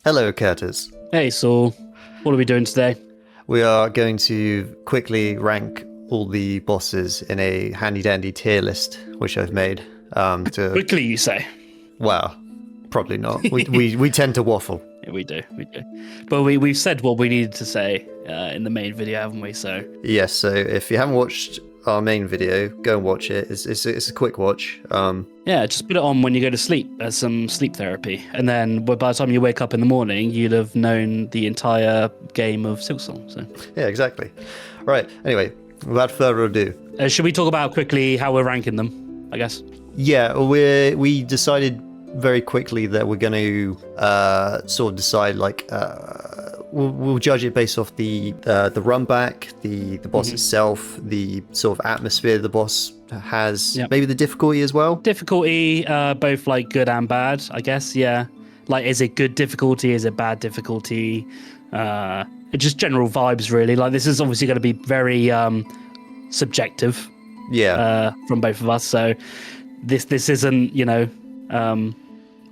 Hello, Curtis. Hey, Saul. What are we doing today? We are going to quickly rank all the bosses in a handy-dandy tier list, which I've made. Quickly, you say? Well, probably not. We tend to waffle. Yeah, we do. But we've said what we needed to say in the main video, haven't we? So Yes, so if you haven't watched our main video, go and watch it. It's a quick watch. Yeah, just put it on when you go to sleep as some sleep therapy. And then by the time you wake up in the morning, you'd have known the entire game of Silksong. So Yeah, exactly. Right, anyway, without further ado. should we talk about quickly how we're ranking them, I guess? Yeah, we decided very quickly that we're going to sort of decide, like, we'll judge it based off the run back, the boss itself, the sort of atmosphere the boss has, maybe the difficulty as well. Difficulty, both like good and bad, I guess. Yeah, like is it good difficulty? Is it bad difficulty? Just general vibes, really. Like this is obviously going to be very subjective. Yeah. From both of us. So this isn't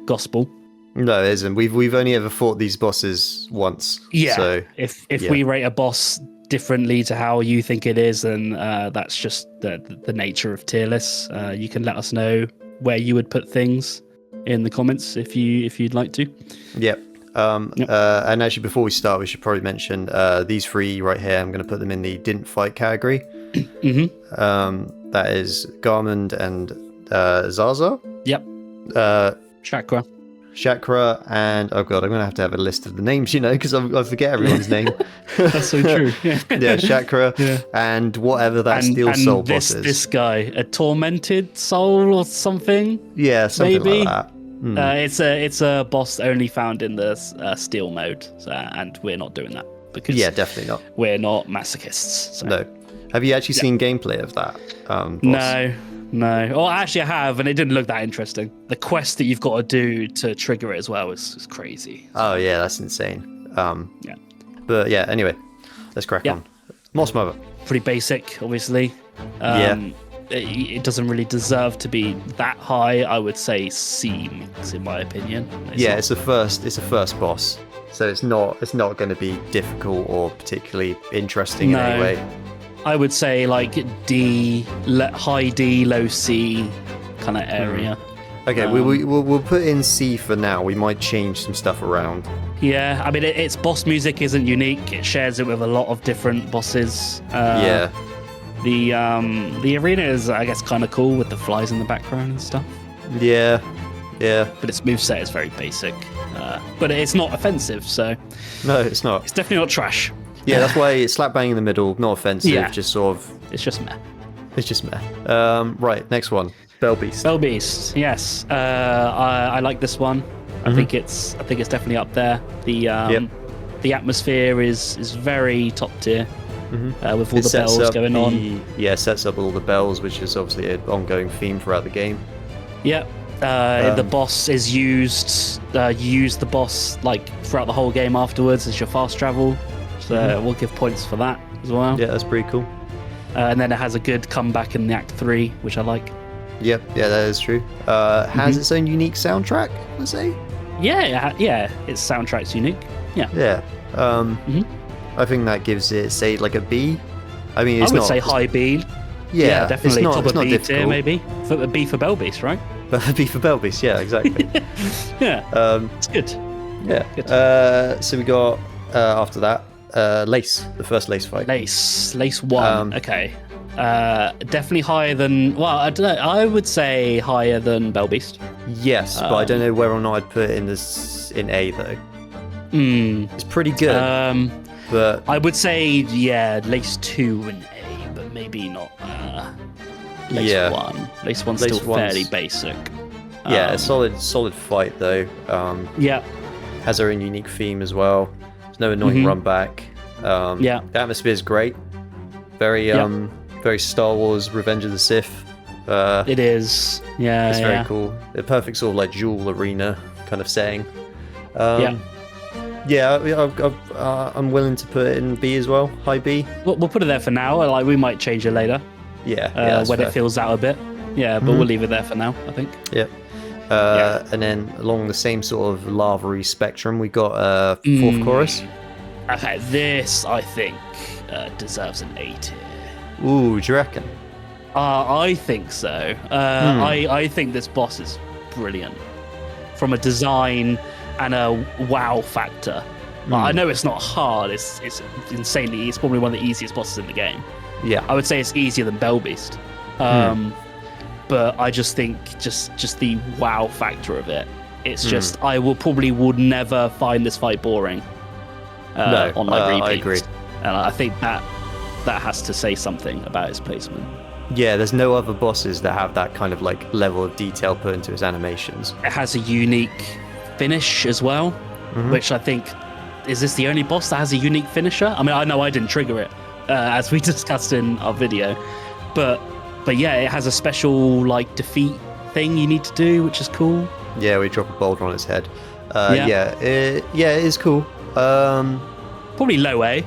gospel. No, it isn't. We've only ever fought these bosses once. Yeah. So if we rate a boss differently to how you think it is, then that's just the nature of tier lists. You can let us know where you would put things in the comments if you'd like to. Yep. And actually, before we start, we should probably mention these three right here. I'm going to put them in the didn't fight category. That is Garmond and Zaza. Yep. Chakra, and oh god, I'm gonna have a list of the names, because I forget everyone's name. That's so true. Yeah, Chakra, and whatever that Steel Soul boss is. This guy, a Tormented Soul or something. Yeah, something maybe. like that. It's a boss only found in the Steel mode, and we're not doing that because definitely not. We're not masochists. So. No. Have you actually seen gameplay of that boss? No. Oh, actually, I have, and it didn't look that interesting. The quest that you've got to do to trigger it as well is crazy. Oh, yeah, that's insane. Yeah. But yeah, anyway, let's crack on. Moss Mother. Pretty basic, obviously. It doesn't really deserve to be that high. I would say C, in my opinion. It's a first boss, so it's not going to be difficult or particularly interesting in any way. I would say like D, high D, low C kind of area. Okay, we'll put in C for now. We might change some stuff around. Yeah, I mean, its boss music isn't unique. It shares it with a lot of different bosses. The arena is, I guess, kind of cool with the flies in the background and stuff. Yeah. But its moveset is very basic. But it's not offensive, so... No, it's not. It's definitely not trash. Yeah, that's why it's slap bang in the middle, not offensive, just sort of... It's just meh. Right, next one. Bellbeast, yes. I like this one. I think it's definitely up there. The atmosphere is very top tier. With all the bells going on. Yeah, sets up all the bells, which is obviously an ongoing theme throughout the game. Yep. The boss is used. You use the boss like throughout the whole game afterwards as your fast travel. So we'll give points for that as well. Yeah, that's pretty cool. And then it has a good comeback in the Act 3, which I like. Yep, yeah, that is true. Has its own unique soundtrack, let's say? Yeah, its soundtrack's unique. Yeah. Yeah. I think that gives it, say, like a B. I mean, I would say high B. Yeah, definitely top of B difficult. tier, maybe. For B for Bellbeast, right? B for Bellbeast, yeah, exactly. It's good. Yeah. Good. So we got after that. Lace, the first Lace fight. Lace 1. Okay. Definitely higher than... Well, I don't know. I would say higher than Bellbeast. Yes, but I don't know whether or not I'd put it in A, though. It's pretty good. But I would say, Lace 2 in A, but maybe not Lace 1. Lace 1's still fairly basic. Yeah, a solid fight, though. Has her own unique theme as well. There's no annoying run back. The atmosphere is great. Very Star Wars Revenge of the Sith. It is. Yeah, it's very cool. The perfect sort of like dual arena kind of setting. I'm willing to put it in B as well. High B. We'll put it there for now. Like we might change it later. Yeah. When it fills out a bit. Yeah, but we'll leave it there for now, I think. Yep. And then along the same sort of lava-y spectrum, we got fourth chorus. Okay, this I think deserves an A tier. Ooh, do you reckon? I think so. I think this boss is brilliant from a design and a wow factor. I know it's not hard. It's insanely. It's probably one of the easiest bosses in the game. Yeah, I would say it's easier than Beast. But I just think just the wow factor of it. It's just I would never find this fight boring. On my repeats. I agree. And I think that has to say something about its placement. Yeah, there's no other bosses that have that kind of like level of detail put into its animations. It has a unique finish as well, which I think, is this the only boss that has a unique finisher? I mean, I know I didn't trigger it, as we discussed in our video, but yeah, it has a special like defeat thing you need to do, which is cool. Yeah, we drop a boulder on its head. It is cool. Probably low A.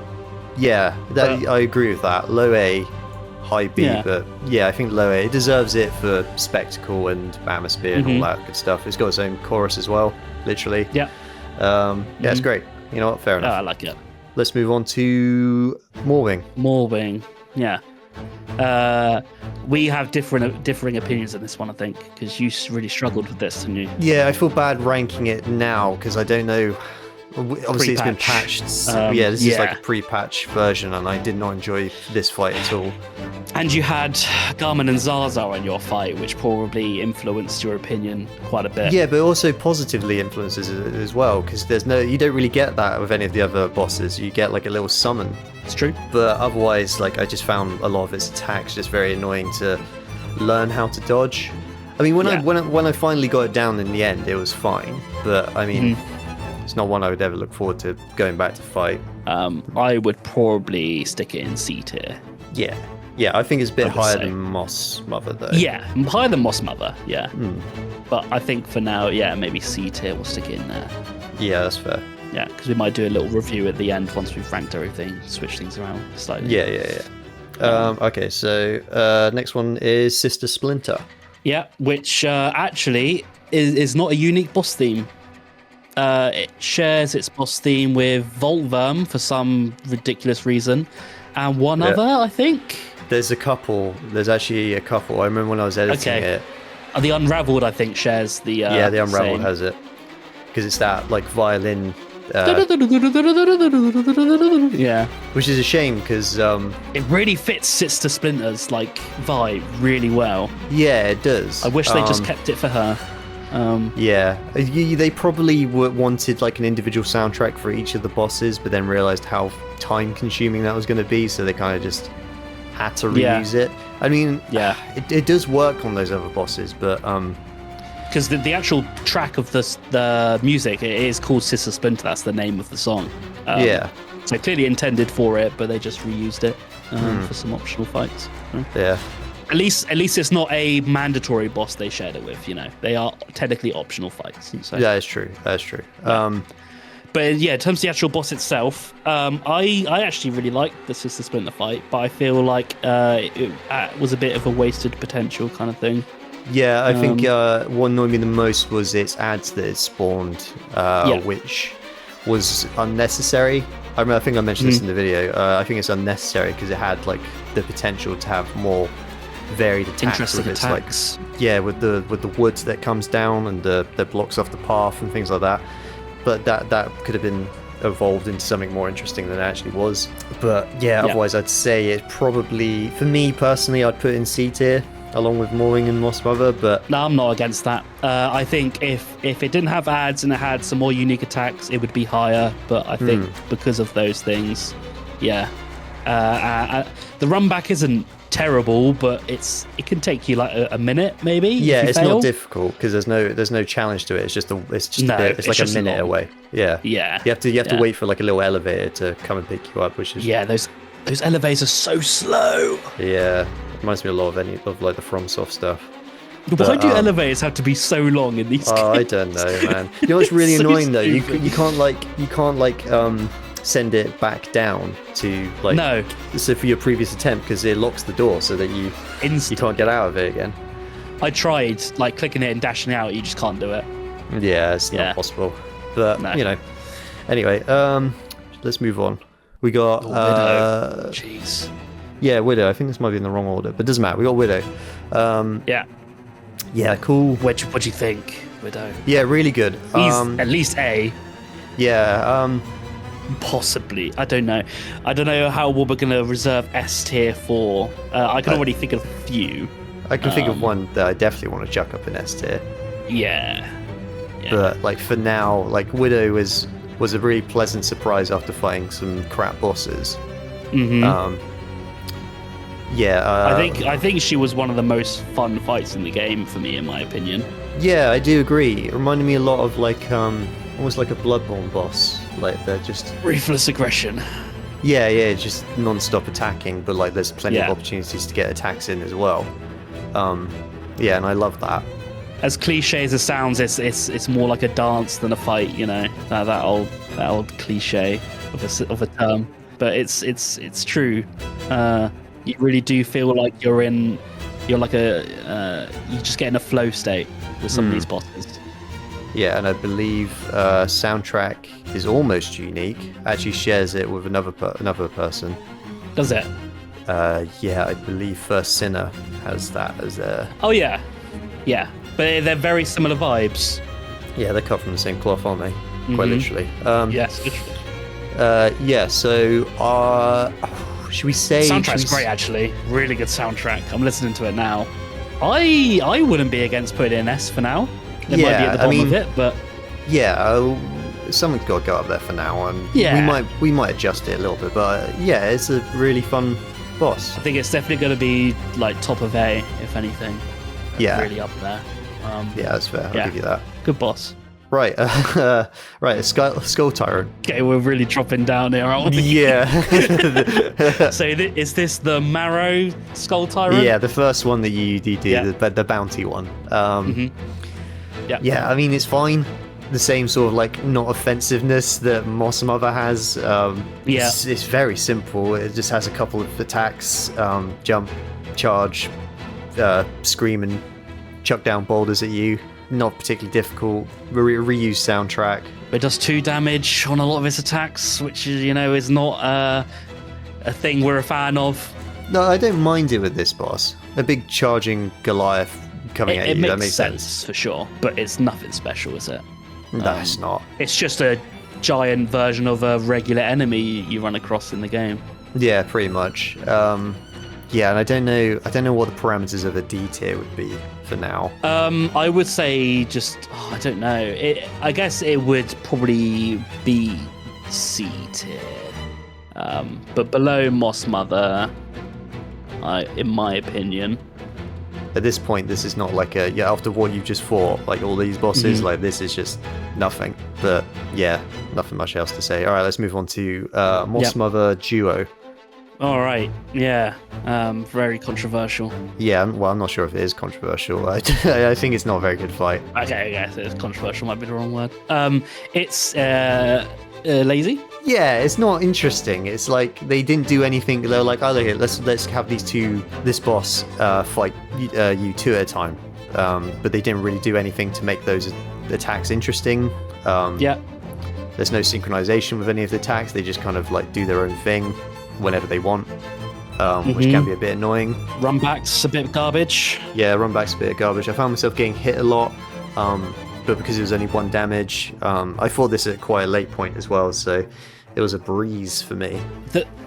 Yeah, I agree with that. Low A, high B, but yeah, I think low A. It deserves it for spectacle and atmosphere and all that good stuff. It's got its own chorus as well, literally. Yeah. It's great. You know what? Fair enough. I like it. Let's move on to Moorwing. Moorwing, yeah. We have differing opinions on this one, I think, because you really struggled with this, didn't you? Yeah, I feel bad ranking it now because I don't know. Obviously, it's been patched. This is like a pre-patch version, and I did not enjoy this fight at all. And you had Garmond and Zaza in your fight, which probably influenced your opinion quite a bit. Yeah, but also positively influences it as well, because you don't really get that with any of the other bosses. You get like a little summon. It's true. But otherwise, like I just found a lot of its attacks just very annoying to learn how to dodge. I mean, when I finally got it down in the end, it was fine. But I mean. It's not one I would ever look forward to going back to fight. I would probably stick it in C tier. Yeah, I think it's a bit higher than Moss Mother, though. Yeah, higher than Moss Mother, yeah. But I think for now, maybe C tier, we'll stick it in there. Yeah, that's fair. Yeah, because we might do a little review at the end once we've ranked everything, switch things around slightly. Yeah. Okay, so next one is Sister Splinter. Yeah, which actually is not a unique boss theme. It shares its boss theme with Voltvyrm for some ridiculous reason, and one other, I think. There's actually a couple. I remember when I was editing it. The Unraveled, I think, shares the the Unraveled has it. Because it's that, like, violin... Which is a shame, because... it really fits Sister Splinter's, like, vibe really well. Yeah, it does. I wish they just kept it for her. They probably wanted like an individual soundtrack for each of the bosses, but then realized how time consuming that was going to be, so they kind of just had to reuse it. I mean, it does work on those other bosses, but because the actual track of the music, it is called Sister Splinter. That's the name of the song. So clearly intended for it, but they just reused it for some optional fights. Yeah. At least it's not a mandatory boss they shared it with, you know. They are technically optional fights. So. That is true. Yeah. But yeah, in terms of the actual boss itself, I actually really liked the Sister Splinter fight, but I feel like it was a bit of a wasted potential kind of thing. Yeah, I think what annoyed me the most was its ads that it spawned, which was unnecessary. I think I mentioned this in the video. I think it's unnecessary because it had like the potential to have more varied attacks with its attacks. with the wood that comes down and that blocks off the path and things like that. But that could have been evolved into something more interesting than it actually was. But otherwise I'd say it probably, for me personally, I'd put it in C tier along with Moorwing and Moss Mother. But no, I'm not against that. I think if it didn't have ads and it had some more unique attacks, it would be higher. But I think because of those things, the run back isn't terrible, but it can take you like a minute maybe. Yeah, it's not difficult because there's no challenge to it. It's just a bit. It's like a minute away. Yeah. You have to wait for like a little elevator to come and pick you up, which is those elevators are so slow. Yeah, reminds me a lot of like the FromSoft stuff. Why do elevators have to be so long in these games? I don't know, man. You know what's really annoying though? You can't send it back down to so for your previous attempt because it locks the door so that you can't get out of it again. I tried like clicking it and dashing out. You just can't do it. Yeah, it's not possible. But anyway, let's move on. We got Widow. Jeez. Yeah, Widow. I think this might be in the wrong order, but it doesn't matter. We got Widow. Yeah, cool. What do you think, Widow? Yeah, really good. He's at least A. Yeah. Possibly. I don't know. I don't know how we're going to reserve S tier for. I can already think of a few. I can think of one that I definitely want to chuck up in S tier. Yeah. But like for now, like Widow was a really pleasant surprise after fighting some crap bosses. I think she was one of the most fun fights in the game for me, in my opinion. Yeah, I do agree. It reminded me a lot of like almost like a Bloodborne boss. Like they're just ruthless aggression. Yeah, just non-stop attacking, but like there's plenty of opportunities to get attacks in as well. And I love that. As cliche as it sounds, it's more like a dance than a fight. You know, that old cliche of a term, but it's true. You really do feel like you just get in a flow state with some of these bosses. Yeah, and I believe soundtrack is almost unique. Actually shares it with another person. Does it? Yeah, I believe First Sinner has that as a... Oh yeah. But they're very similar vibes. Yeah, they're cut from the same cloth, aren't they? Quite literally. Yes, literally. So should we say... Soundtrack's great, actually. Really good soundtrack. I'm listening to it now. I wouldn't be against putting it in S for now. It might be at the bottom of it, but... Yeah, something's got to go up there for now. We might adjust it a little bit, but it's a really fun boss. I think it's definitely going to be like top of A, if anything. Yeah. Really up there. Yeah, that's fair. I'll give you that. Good boss. Right, right. Skull Tyrant. Okay, we're really dropping down here, aren't we? Yeah. So is this the Marrow Skull Tyrant? Yeah, the first one that you do, the bounty one. Yeah, I mean it's fine. The same sort of like not offensive-ness that Moss Mother has. It's very simple. It just has a couple of attacks: jump, charge, scream, and chuck down boulders at you. Not particularly difficult. Reuse soundtrack. It does 2 damage on a lot of its attacks, which is not a thing we're a fan of. No, I don't mind it with this boss. A big charging Goliath coming at you. That makes sense for sure, but it's nothing special, is it? No, it's not. It's just a giant version of a regular enemy you run across in the game. Yeah, pretty much. Yeah, and I don't know what the parameters of a D tier would be for now. I would say I don't know. I guess it would probably be C tier. But below Moss Mother, in my opinion. At this point, this is not like after what you've just fought, like all these bosses, like this is just nothing. But yeah, nothing much else to say. All right, let's move on to Moss Mother Duo. All right, yeah, very controversial. Yeah, well, I'm not sure if it is controversial. I think it's not a very good fight. Okay, I guess it's controversial, might be the wrong word. It's lazy. Yeah, it's not interesting. It's like they didn't do anything. They're like, oh, look, let's have this boss fight you 2 at a time. But they didn't really do anything to make those attacks interesting. There's no synchronization with any of the attacks. They just kind of like do their own thing whenever they want, which can be a bit annoying. Runback's a bit garbage. Yeah, runback's a bit of garbage. I found myself getting hit a lot. But because it was only 1 damage, I fought this at quite a late point as well, so it was a breeze for me.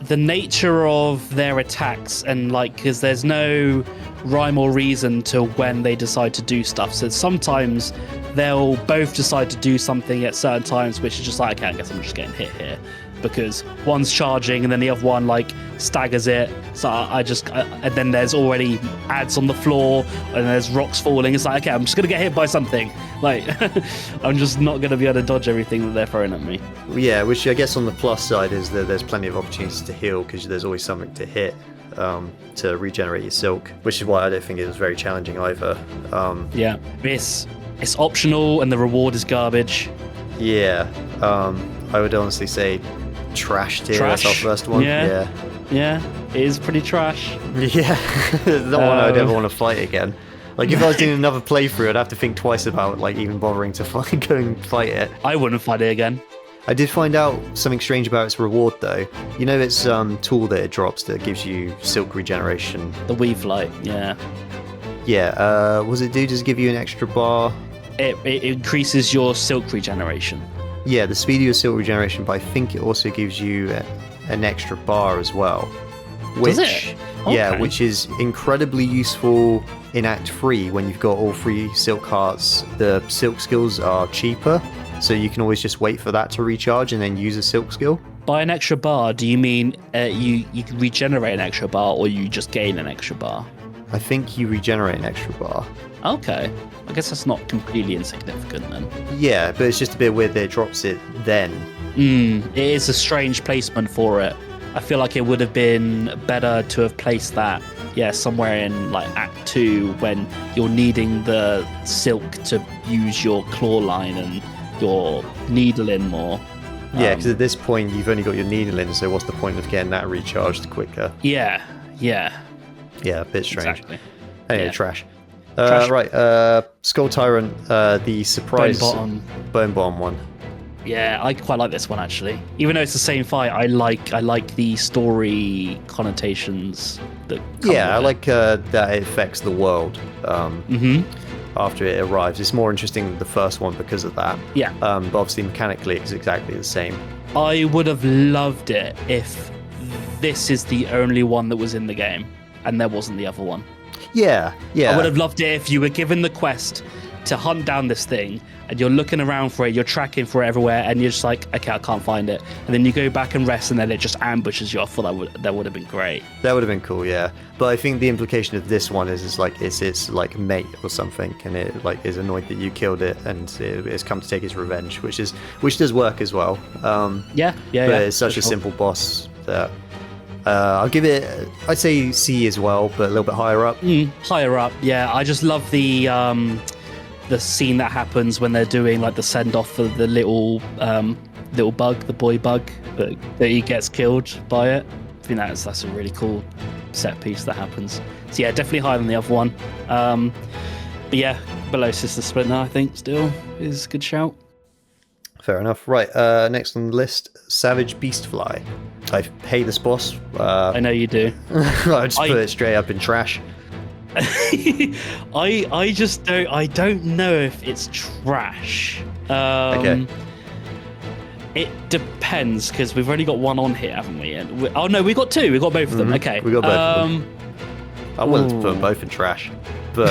The nature of their attacks and because there's no rhyme or reason to when they decide to do stuff. So sometimes they'll both decide to do something at certain times, which is just like, okay, I guess I'm just getting hit here. Because one's charging and then the other one staggers it. So and then there's already ads on the floor and there's rocks falling. It's like, okay, I'm just gonna get hit by something. I'm just not gonna be able to dodge everything that they're throwing at me. Yeah, which I guess on the plus side is that there's plenty of opportunities to heal because there's always something to hit to regenerate your silk, which is why I don't think it was very challenging either. Yeah, it's optional and the reward is garbage. Yeah, I would honestly say trash tier. That's our first one. Yeah, it is pretty trash. Yeah, not one I'd ever want to fight again. Like if I was doing another playthrough, I'd have to think twice about like even bothering to go and fight it. I wouldn't fight it again. I did find out something strange about its reward though. You know its tool that it drops that gives you silk regeneration. The Weave Light, yeah. Yeah, does it give you an extra bar? It increases your silk regeneration. Yeah, the speed of your silk regeneration, but I think it also gives you an extra bar as well. Which, Does it? Okay. Yeah, which is incredibly useful in Act 3 when you've got all 3 silk hearts. The silk skills are cheaper, so you can always just wait for that to recharge and then use a silk skill. By an extra bar, do you mean you can regenerate an extra bar, or you just gain an extra bar? I think you regenerate an extra bar. Okay. I guess that's not completely insignificant then. Yeah, but it's just a bit weird that it drops it then. It is a strange placement for it. I feel like it would have been better to have placed that, somewhere in like Act 2 when you're needing the silk to use your claw line and your needle in more. Yeah, because at this point you've only got your needle in, so what's the point of getting that recharged quicker? Yeah. Yeah, a bit strange. Exactly. Anyway, Yeah. trash. Trash. Right, Skull Tyrant, the surprise Bone Bone one. Yeah, I quite like this one actually. Even though it's the same fight, I like the story connotations that come Yeah, I with like that it affects the world it. after it arrives. It's more interesting than the first one because of that. Yeah. But obviously mechanically it's exactly the same. I would have loved it if this is the only one that was in the game and there wasn't the other one. Yeah. I would have loved it if you were given the quest to hunt down this thing and you're looking around for it, you're tracking for it everywhere, and you're just like, okay, I can't find it. And then you go back and rest, and then it just ambushes you. I thought that would have been great. That would have been cool, yeah. But I think the implication of this one is like it's like mate or something, and it like is annoyed that you killed it, and it's come to take its revenge, which does work as well. But it's such a simple boss that I'll give it, I'd say C as well, but a little bit higher up. Higher up, yeah. I just love the scene that happens when they're doing like the send off for the little bug, the boy bug, that he gets killed by it. I think that's a really cool set piece that happens. So yeah, definitely higher than the other one. But yeah, below Sister Splinter, I think still is a good shout. Fair enough. Right, next on the list, Savage Beastfly. I hate this boss. I know you do. I just put it straight up in trash. I don't know if it's trash. Okay. It depends, because we've only got one on here, haven't we? Oh no, we got two. We got both of them. Okay. We got both of them. I'm willing to put them both in trash, but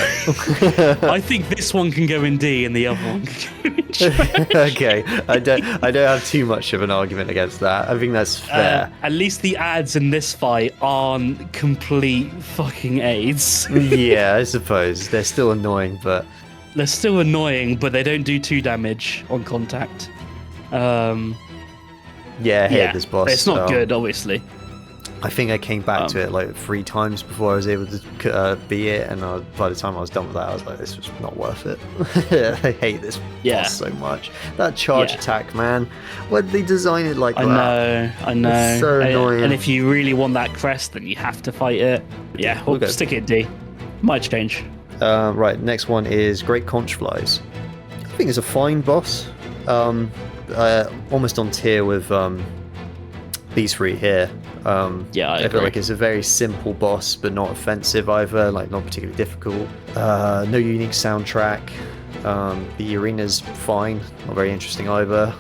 I think this one can go in D and the other one can go in trash. Okay. I don't have too much of an argument against that. I think that's fair. At least the ads in this fight aren't complete fucking AIDS. Yeah, I suppose they're still annoying, but they're still annoying, but they don't do 2 damage on contact. Yeah, I hate this boss. It's not good, obviously. I think I came back to it like 3 times before I was able to beat it, and by the time I was done with that, I was like, this was not worth it. I hate this boss so much. That charge attack, man. Why did they design it like that? I know. It's so annoying. And if you really want that crest, then you have to fight it. Yeah, we'll stick it in D. Might change. Right, next one is Great Conchflies. I think it's a fine boss. Almost on tier with these 3 here. I feel like it's a very simple boss, but not offensive either, like not particularly difficult. No unique soundtrack. The arena's fine, not very interesting either.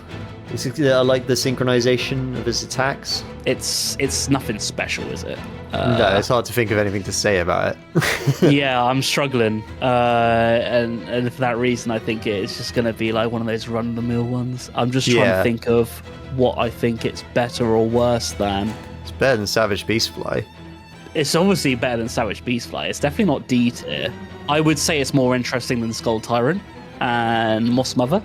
I like the synchronization of his attacks. It's nothing special, is it? No, it's hard to think of anything to say about it. Yeah, I'm struggling, and for that reason, I think it's just going to be like one of those run-of-the-mill ones. I'm just trying to think of what I think it's better or worse than. It's better than Savage Beastfly. It's obviously better than Savage Beastfly. It's definitely not D tier. I would say it's more interesting than Skull Tyrant and Moss Mother.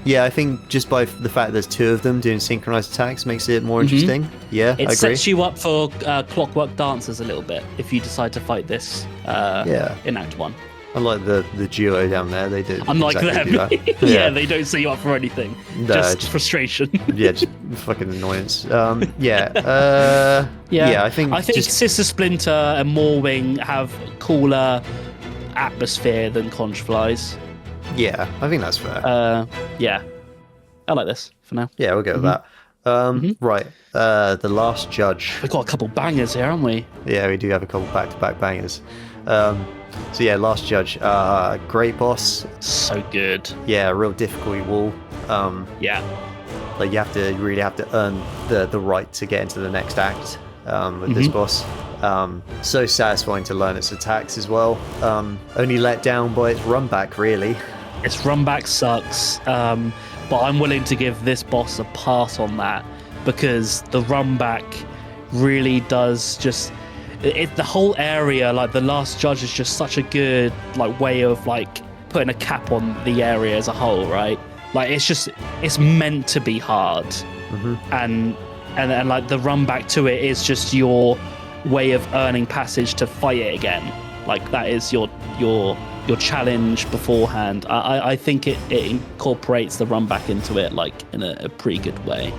Yeah, I think just by the fact there's 2 of them doing synchronized attacks makes it more interesting. Yeah, I agree. It sets you up for Clockwork Dancers a little bit if you decide to fight this in Act 1. Unlike the duo down there, they do. Unlike exactly them. that. Yeah, they don't set you up for anything. No, just frustration. Yeah, just fucking annoyance. I think Sister Splinter and Moorwing have cooler atmosphere than Conchflies. Yeah, I think that's fair. Yeah, I like this for now. Yeah, we'll go with that. Right, the last judge. We've got a couple bangers here, haven't we? Yeah, we do have a couple back-to-back bangers. So yeah, last judge, great boss. So good. Yeah, real difficulty wall. Yeah. Like you really have to earn the right to get into the next act with this boss. So satisfying to learn its attacks as well. Only let down by its run back, really. Its run back sucks, but I'm willing to give this boss a pass on that because the run back really does just. The whole area, like the last judge, is just such a good way of putting a cap on the area as a whole, right? Like it's meant to be hard, and like the run back to it is just your way of earning passage to fight it again. Like that is your challenge beforehand. I think it incorporates the run back into it in a pretty good way.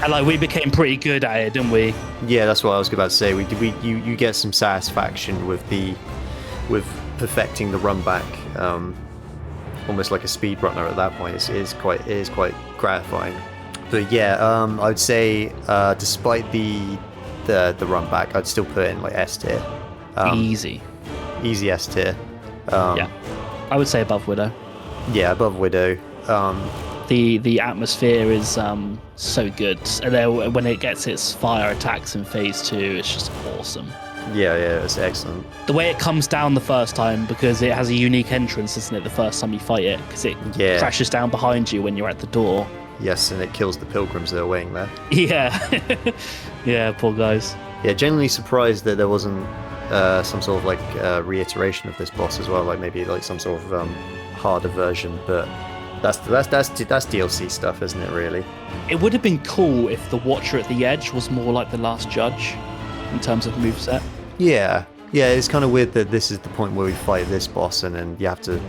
And we became pretty good at it, didn't we? Yeah, that's what I was about to say. You get some satisfaction with perfecting the run back, almost like a speedrunner at that point. It is quite gratifying. But yeah, I would say despite the run back, I'd still put it in S tier. Easy S tier. Yeah, I would say above Widow. Yeah, above Widow. The atmosphere is so good, and then when it gets its fire attacks in phase 2, it's just awesome. Yeah, it's excellent. The way it comes down the first time, because it has a unique entrance, isn't it? The first time you fight it, because it crashes down behind you when you're at the door. Yes, and it kills the pilgrims that are waiting there. Yeah, yeah, poor guys. Yeah, genuinely surprised that there wasn't some sort of reiteration of this boss as well, maybe some sort of harder version, but. That's DLC stuff, isn't it, really? It would have been cool if the Watcher at the Edge was more like the last judge in terms of moveset. Yeah, it's kind of weird that this is the point where we fight this boss and then you have to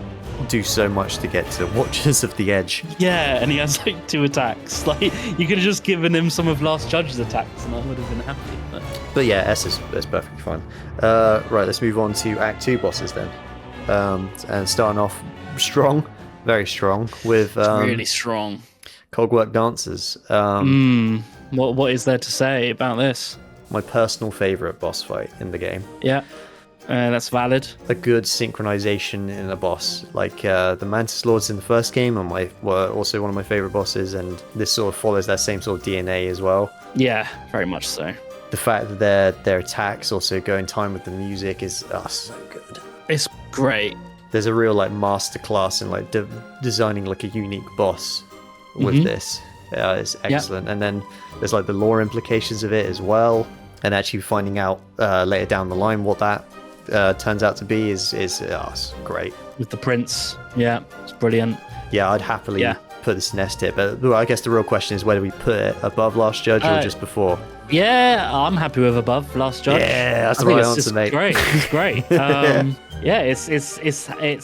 do so much to get to Watchers of the Edge. Yeah, and he has 2 attacks. You could have just given him some of last judge's attacks and I would have been happy. But yeah, S is perfectly fine. Right, let's move on to Act 2 bosses then. And starting off strong. Very strong with really strong Cogwork Dancers. What is there to say about this? My personal favorite boss fight in the game. Yeah, that's valid. A good synchronization in a boss, the Mantis Lords in the first game were also one of my favorite bosses, and this sort of follows that same sort of DNA as well. Yeah, very much so. The fact that their attacks also go in time with the music is so good. It's great. There's a real masterclass in designing a unique boss with this. It's excellent. And then there's the lore implications of it as well, and actually finding out later down the line what that turns out to be is great. With the prince, yeah, it's brilliant. Yeah, I'd happily put this in S tier, but I guess the real question is whether we put it above Last Judge or just before. Yeah, I'm happy with above Last Judge. Yeah, that's the right answer, mate. Great, it's great. Yeah, it's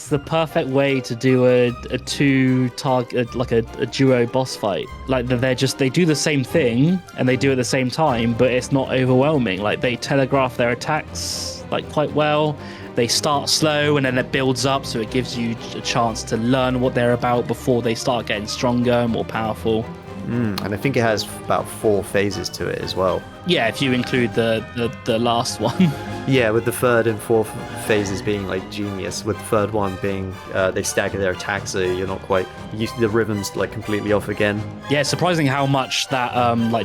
the perfect way to do a two target a duo boss fight. They do the same thing and they do it at the same time, but it's not overwhelming. They telegraph their attacks quite well. They start slow and then it builds up, so it gives you a chance to learn what they're about before they start getting stronger, more powerful. And I think it has about 4 phases to it as well. Yeah, if you include the last one. Yeah, with the 3rd and 4th phases being genius. With the 3rd one being they stagger their attacks, so you're not quite the rhythm's completely off again. Yeah, it's surprising how much that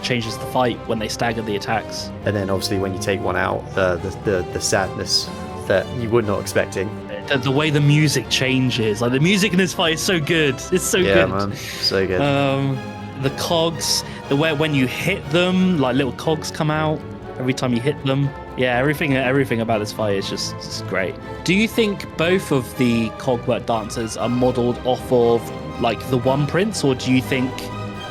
changes the fight when they stagger the attacks. And then obviously when you take one out, the sadness that you were not expecting. The way the music changes, the music in this fight is so good. It's so good. Yeah, man, so good. The cogs, the way when you hit them, little cogs come out every time you hit them. Yeah, everything about this fight is just great. Do you think both of the Cogwork Dancers are modelled off of the one prince, or do you think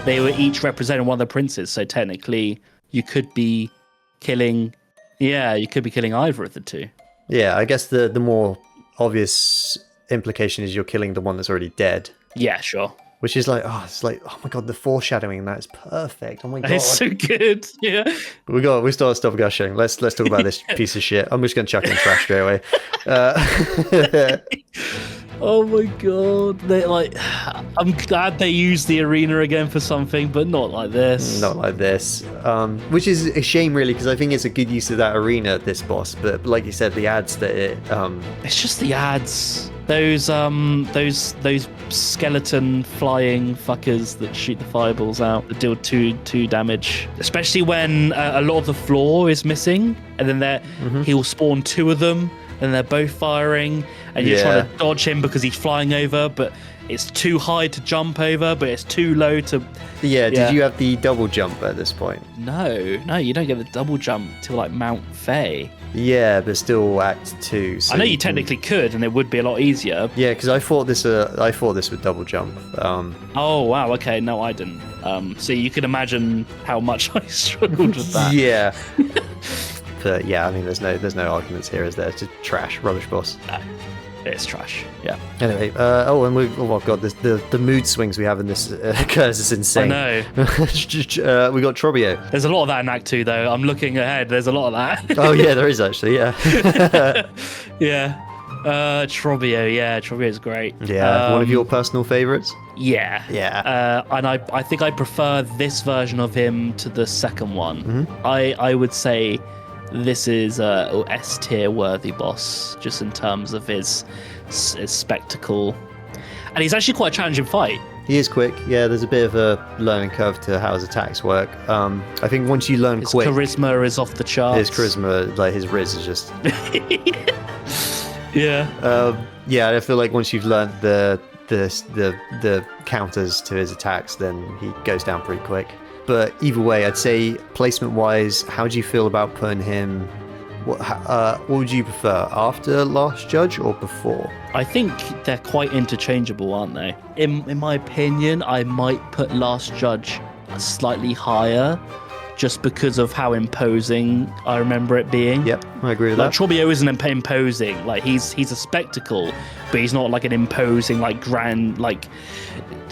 they were each representing one of the princes? So technically, you could be killing either of the 2. Yeah, I guess the more obvious implication is you're killing the one that's already dead. Yeah, sure. Which is like, it's like, oh my god, the foreshadowing in that is perfect. Oh my god, it's so good. Yeah, we still stop gushing. Let's talk about this piece of shit. I'm just gonna chuck it in trash straight away. Oh my god, I'm glad they used the arena again for something, but not like this. Not like this. Which is a shame, really, because I think it's a good use of that arena, this boss. But like you said, the ads that it. It's just the ads. Those skeleton flying fuckers that shoot the fireballs out that deal two damage. Especially when a lot of the floor is missing, and then he'll spawn two of them, and they're both firing, and you're trying to dodge him because he's flying over, but it's too high to jump over, but it's too low to. Yeah. Did you have the double jump at this point? No, you don't get the double jump till like Mount Fae. Yeah, but still Act 2. So I know you technically could, and it would be a lot easier. Yeah, because I thought this would double jump. Oh wow, okay, no, I didn't. So you can imagine how much I struggled with that. Yeah. But yeah, I mean, there's no arguments here, is there? It's just trash, rubbish boss. No, it's trash. Yeah. Anyway, and oh my god, the mood swings we have in this curse is insane. I know. We got Trobbio. There's a lot of that in Act 2, though. I'm looking ahead. There's a lot of that. Oh yeah, there is actually. Yeah. Yeah. Trobbio. Yeah, Trobbio's great. Yeah. One of your personal favorites. Yeah. Yeah. And I think I prefer this version of him to the second one. Mm-hmm. I would say this is a S tier worthy boss, just in terms of his spectacle, and he's actually quite a challenging fight. He is quick. Yeah, there's a bit of a learning curve to how his attacks work. I think once you learn his quick, charisma is off the charts. His charisma, like his riz, is just. Yeah. Yeah, I feel like once you've learned the counters to his attacks, then he goes down pretty quick. But either way, I'd say placement-wise, how do you feel about putting him? What would you prefer, after Last Judge or before? I think they're quite interchangeable, aren't they? In my opinion, I might put Last Judge slightly higher, just because of how imposing I remember it being. Yep, I agree with that. Trobbio isn't imposing. Like he's a spectacle, but he's not like an imposing, like grand, like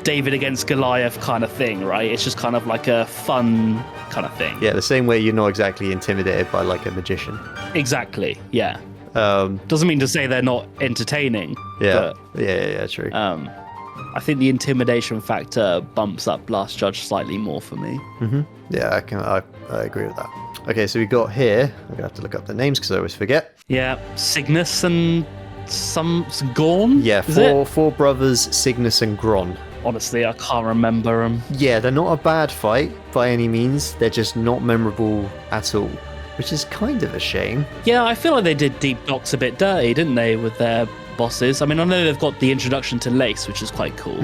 David against Goliath kind of thing, right? It's just kind of like a fun kind of thing. Yeah, the same way you're not exactly intimidated by like a magician. Exactly. Yeah. Doesn't mean to say they're not entertaining. Yeah. But, yeah, true. I think the intimidation factor bumps up Last Judge slightly more for me. Mm-hmm. Yeah, I agree with that. Okay, so we got here. I'm gonna have to look up the names because I always forget. Yeah, Signis and some Gron. Yeah, four brothers, Signis and Gron. Honestly, I can't remember them. Yeah, they're not a bad fight by any means. They're just not memorable at all, which is kind of a shame. Yeah, I feel like they did Deep Docks a bit dirty, didn't they, with their bosses? I mean, I know they've got the introduction to Lace, which is quite cool.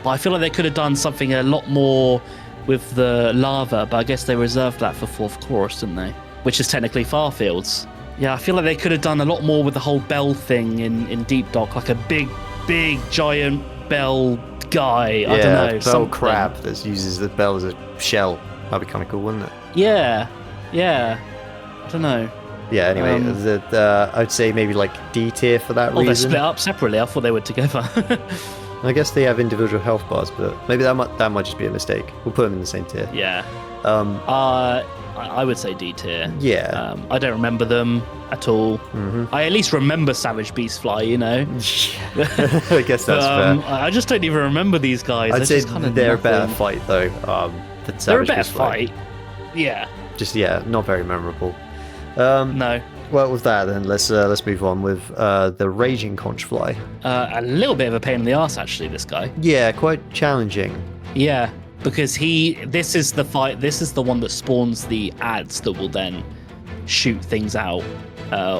But I feel like they could have done something a lot more with the lava, but I guess they reserved that for fourth chorus, didn't they? Which is technically Farfield's. Yeah, I feel like they could have done a lot more with the whole bell thing in Deep Dock, like a big, giant bell guy. Yeah, I don't know. Bell something. crab that uses the bell as a shell. That'd be kind of cool, wouldn't it? Yeah. I don't know. Yeah, anyway, I'd say maybe like D tier for that reason. They're split up separately. I thought they were together. I guess they have individual health bars, but maybe that might just be a mistake. We'll put them in the same tier. Yeah. I would say D tier. Yeah. I don't remember them at all. Mm-hmm. I at least remember Savage Beastfly, you know. I guess that's fair. I just don't even remember these guys. I'd say they're a better fight though. Than Savage they're a better Beastfly. fight. Yeah. Just not very memorable. No. Well, with that, then let's move on with the Raging Conchfly. A little bit of a pain in the ass, actually. This guy. Yeah, quite challenging. Yeah, because this is the fight. This is the one that spawns the ads that will then shoot things out,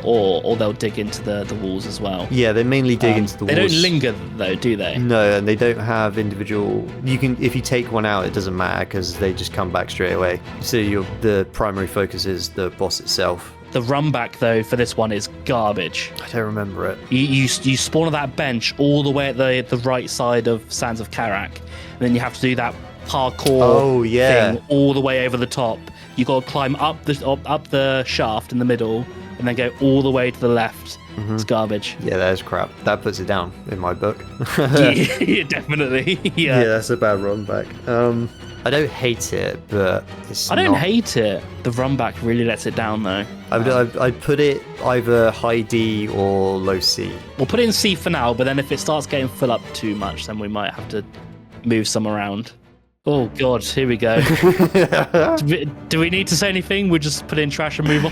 or they'll dig into the walls as well. Yeah, they mainly dig into the walls. They don't linger though, do they? No, and they don't have individual. If you take one out, it doesn't matter because they just come back straight away. So the primary focus is the boss itself. The run back though for this one is garbage. I don't remember it. You spawn on that bench all the way at the right side of Sands of Karak, and then you have to do that parkour thing all the way over the top. You got to climb up the shaft in the middle, and then go all the way to the left, It's garbage. Yeah, that is crap. That puts it down in my book. Yeah, definitely. Yeah. That's a bad run back. I don't hate it, but it's I don't hate it. The run back really lets it down, though. I'd put it either high D or low C. We'll put it in C for now, but then if it starts getting full up too much, then we might have to move some around. Oh, God, here we go. Do we need to say anything? We'll just put in trash and move on?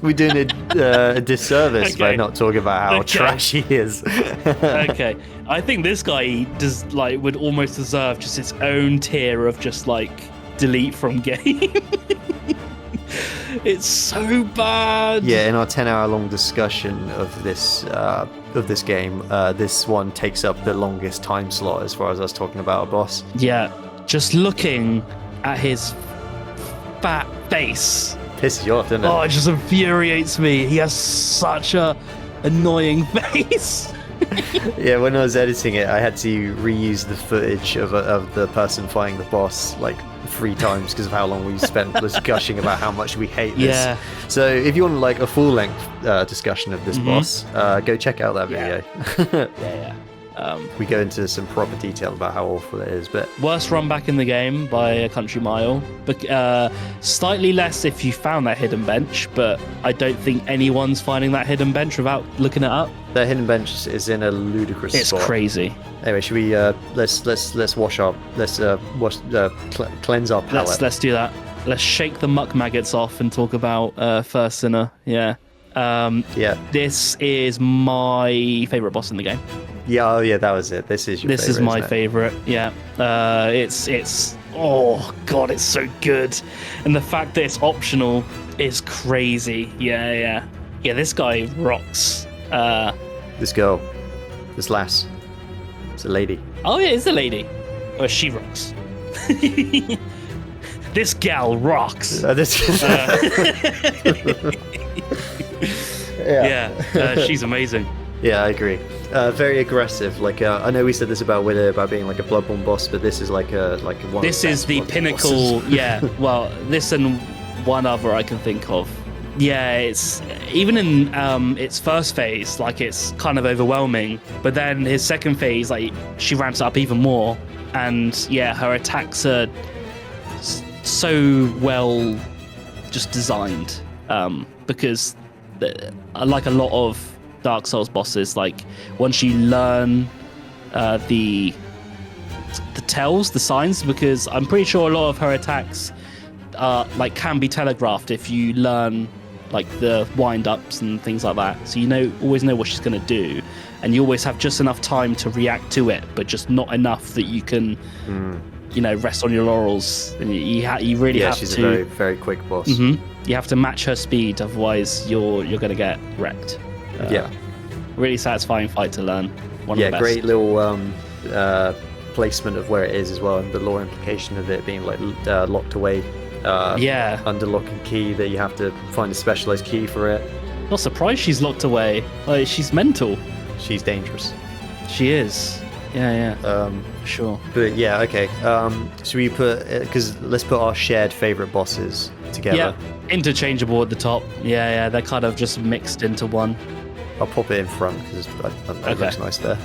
We're doing a disservice by not talking about how trash he is. Okay. I think this guy would almost deserve just its own tier of just, delete from game. It's so bad. Yeah, in our 10-hour-long discussion of this game, this one takes up the longest time slot as far as us talking about a boss. Yeah, just looking at his fat face pisses you off, doesn't it? Oh, it just infuriates me. He has such a annoying face. Yeah, when I was editing it, I had to reuse the footage of the person fighting the boss 3 times because of how long we spent just gushing about how much we hate this. Yeah. So if you want a full-length discussion of this boss, go check out that video. Yeah. We go into some proper detail about how awful it is. But worst run back in the game by a country mile. But slightly less if you found that hidden bench, but I don't think anyone's finding that hidden bench without looking it up. That hidden bench is in a ludicrous spot. It's crazy. Anyway, should we let's cleanse our palate. Let's do that. Let's shake the muck maggots off and talk about First Sinner. Yeah. This is my favorite boss in the game. Yeah, that was it. This is your This favorite, is my favorite. Yeah. It's oh god, it's so good. And the fact that it's optional is crazy. Yeah. This guy rocks. This girl, this lass, it's a lady. Oh yeah, it's a lady. Oh, she rocks. This gal rocks. She's amazing. Yeah, I agree. Very aggressive. I know we said this about Wither about being a Bloodborne boss, but this is one. This is the pinnacle. Yeah. Well, this and one other I can think of. Yeah, it's even in its first phase, it's kind of overwhelming. But then his second phase, she ramps up even more, and her attacks are so well just designed. Because like a lot of Dark Souls bosses, once you learn the tells, the signs, because I'm pretty sure a lot of her attacks can be telegraphed if you learn the wind-ups and things like that. So always know what she's going to do, and you always have just enough time to react to it, but just not enough that you can, rest on your laurels. And you really have to. Yeah, she's a very, very quick boss. Mm-hmm. You have to match her speed, otherwise you're going to get wrecked. Really satisfying fight to learn. One of the best. Great little placement of where it is as well, and the lore implication of it being locked away. Under lock and key, that you have to find a specialized key for it. Not surprised she's locked away. She's mental. She's dangerous. She is. Yeah. Sure. But yeah, okay. Should we let's put our shared favorite bosses together. Yeah, interchangeable at the top. Yeah, they're kind of just mixed into one. I'll pop it in front because it looks nice there.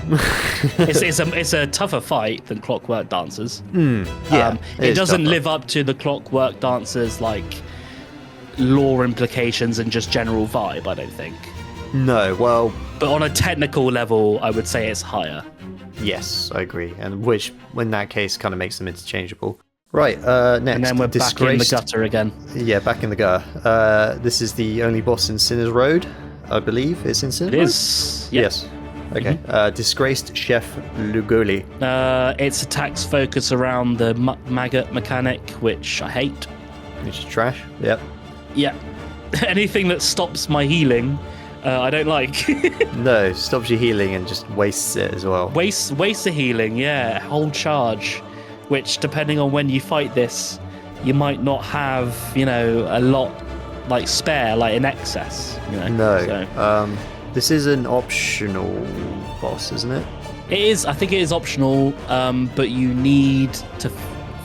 it's a tougher fight than Clockwork Dancers. It doesn't live up to the Clockwork Dancers lore implications and just general vibe, I don't think. No, well, but on a technical level, I would say it's higher. Yes, I agree, and which in that case kind of makes them interchangeable. Right, next. And then we're back in the gutter again. Yeah, back in the gutter. This is the only boss in Sinner's Road, I believe. It's in Sinner's Road? It is. Yep. Yes. Okay. Disgraced Chef Lugoli. Its attacks focus around the maggot mechanic, which I hate. Which is trash. Yep. Yeah. Anything that stops my healing, I don't like. No, stops your healing and just wastes it as well. Wastes the healing, yeah. Whole charge. Which, depending on when you fight this, you might not have, a lot spare, in excess. No. So. This is an optional boss, isn't it? It is. I think it is optional, but you need to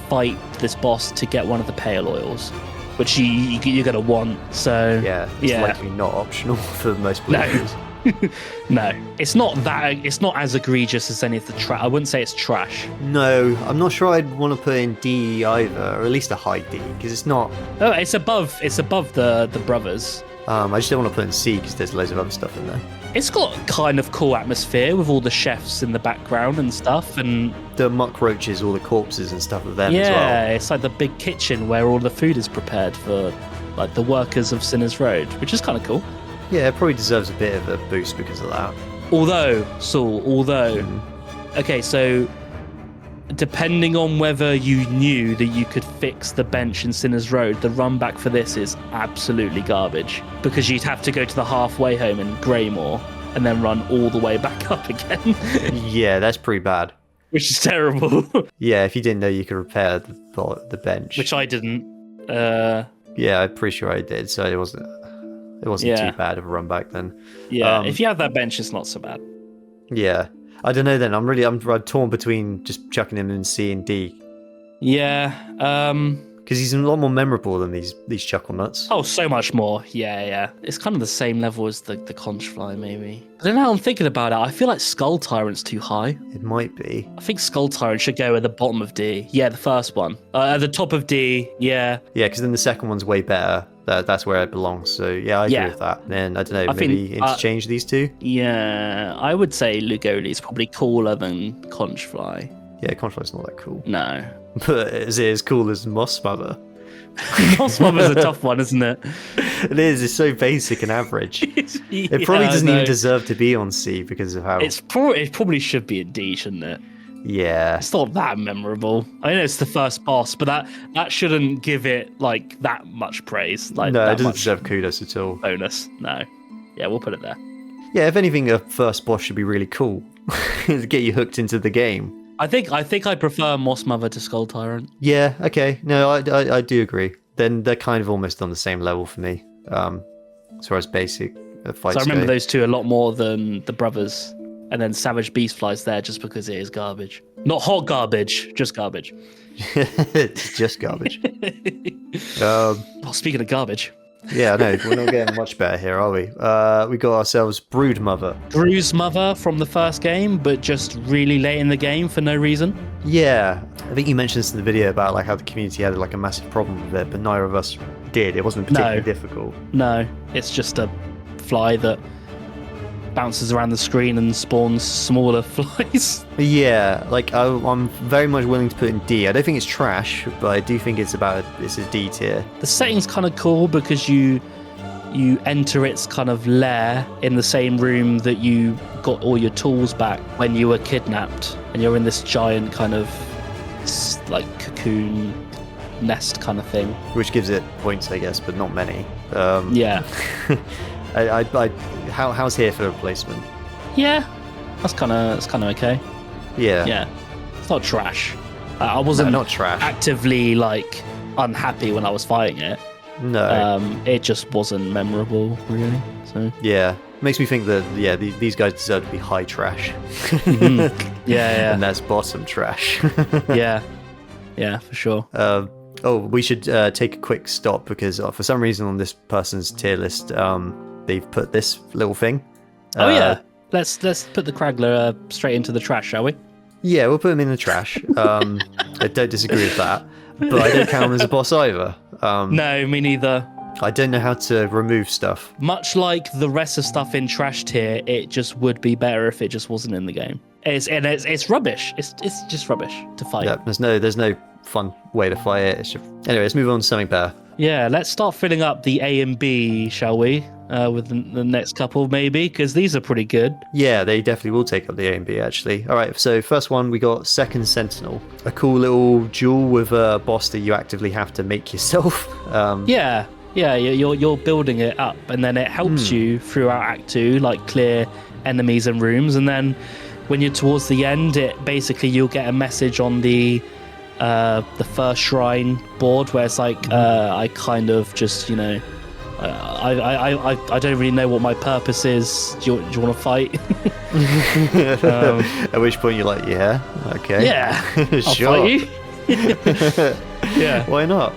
fight this boss to get one of the pale oils. which you're going to want. So yeah, it's likely not optional for most players. No, it's not as egregious as any of the trash. I wouldn't say it's trash. No, I'm not sure I'd want to put in D either, or at least a high D, because it's not. Oh, it's above the brothers. I just don't want to put in C because there's loads of other stuff in there. It's got kind of cool atmosphere with all the chefs in the background and stuff, and the muck roaches, all the corpses and stuff of them as well. Yeah, it's like the big kitchen where all the food is prepared for like the workers of Sinners Road, which is kind of cool. Yeah, it probably deserves a bit of a boost because of that. Although, okay, so depending on whether you knew that you could fix the bench in Sinners Road, the run back for this is absolutely garbage, because you'd have to go to the halfway home in Greymore and then run all the way back up again. Yeah, that's pretty bad. Which is terrible. Yeah, if you didn't know you could repair the bench. Which I didn't. Yeah, I'm pretty sure I did, so it wasn't too bad of a run back then. Yeah, if you have that bench, it's not so bad. Yeah. I don't know then. I'm torn between just chucking him in C and D. Yeah. Because he's a lot more memorable than these chuckle nuts. Oh, so much more. Yeah. It's kind of the same level as the Conchfly, maybe. I don't know how I'm thinking about it. I feel like Skull Tyrant's too high. It might be. I think Skull Tyrant should go at the bottom of D. Yeah, the first one. At the top of D, yeah. Yeah, because then the second one's way better. That's where it belongs. So, yeah, I agree with that. Then, I don't know, maybe interchange these two? Yeah, I would say Lugoli is probably cooler than Conchfly. Yeah, Conchfly's not that cool. No. But is it as cool as Mossmother? Mossmother's a tough one, isn't it? It is. It's so basic and average. It probably doesn't even deserve to be on C because of how... It probably should be a D, shouldn't it? Yeah. It's not that memorable. I know it's the first boss, but that shouldn't give it like that much praise. Like, no, it doesn't deserve kudos at all. Bonus. No. Yeah, we'll put it there. Yeah, if anything, a first boss should be really cool. To get you hooked into the game. I think I prefer Mossmother to Skull Tyrant. Yeah, okay. No, I do agree. Then they're kind of almost on the same level for me. As far as basic fights So I remember those two a lot more than the brothers. And then Savage Beastfly's there just because it is garbage. Not hot garbage, just garbage. It's just garbage. Speaking of garbage. Yeah, no, we're not getting much better here, are we? We got ourselves Broodmother. Broodmother from the first game, but just really late in the game for no reason. Yeah, I think you mentioned this in the video about like how the community had like a massive problem with it, but neither of us did. It wasn't particularly difficult. No, it's just a fly that bounces around the screen and spawns smaller flies. Yeah, like I'm very much willing to put in D. I don't think it's trash, but I do think it's a D tier. The setting's kind of cool because you enter its kind of lair in the same room that you got all your tools back when you were kidnapped, and you're in this giant kind of like cocoon nest kind of thing, which gives it points, I guess, but not many. Yeah. How's here for a replacement? Yeah, it's kind of okay. Yeah, it's not trash. I wasn't not trash. Actively like unhappy when I was fighting it. No, it just wasn't memorable really. So yeah, makes me think that these guys deserve to be high trash. Mm-hmm. Yeah, and that's bottom trash. yeah, for sure. We should take a quick stop because for some reason on this person's tier list, they've put this little thing. Let's put the Craggler straight into the trash, shall we? Yeah, we'll put him in the trash. I don't disagree with that, but I don't count him as a boss either. No, me neither. I don't know how to remove stuff. Much like the rest of stuff in trash tier, it just would be better if it just wasn't in the game. It's rubbish. It's just rubbish to fight. Yeah, there's no fun way to fight it. Anyway, let's move on to something better. Yeah, let's start filling up the A and B, shall we? With the next couple, maybe, because these are pretty good. Yeah, they definitely will take up the A and B, actually. All right, so first one, we got Second Sentinel. A cool little duel with a boss that you actively have to make yourself. Yeah, you're building it up, and then it helps you throughout Act 2, like clear enemies and rooms, and then when you're towards the end, you'll get a message on the first shrine board where it's like, I kind of just, I don't really know what my purpose is. Do you want to fight? At which point you're like, yeah, okay. Yeah, sure. I'll fight you. Yeah. Why not?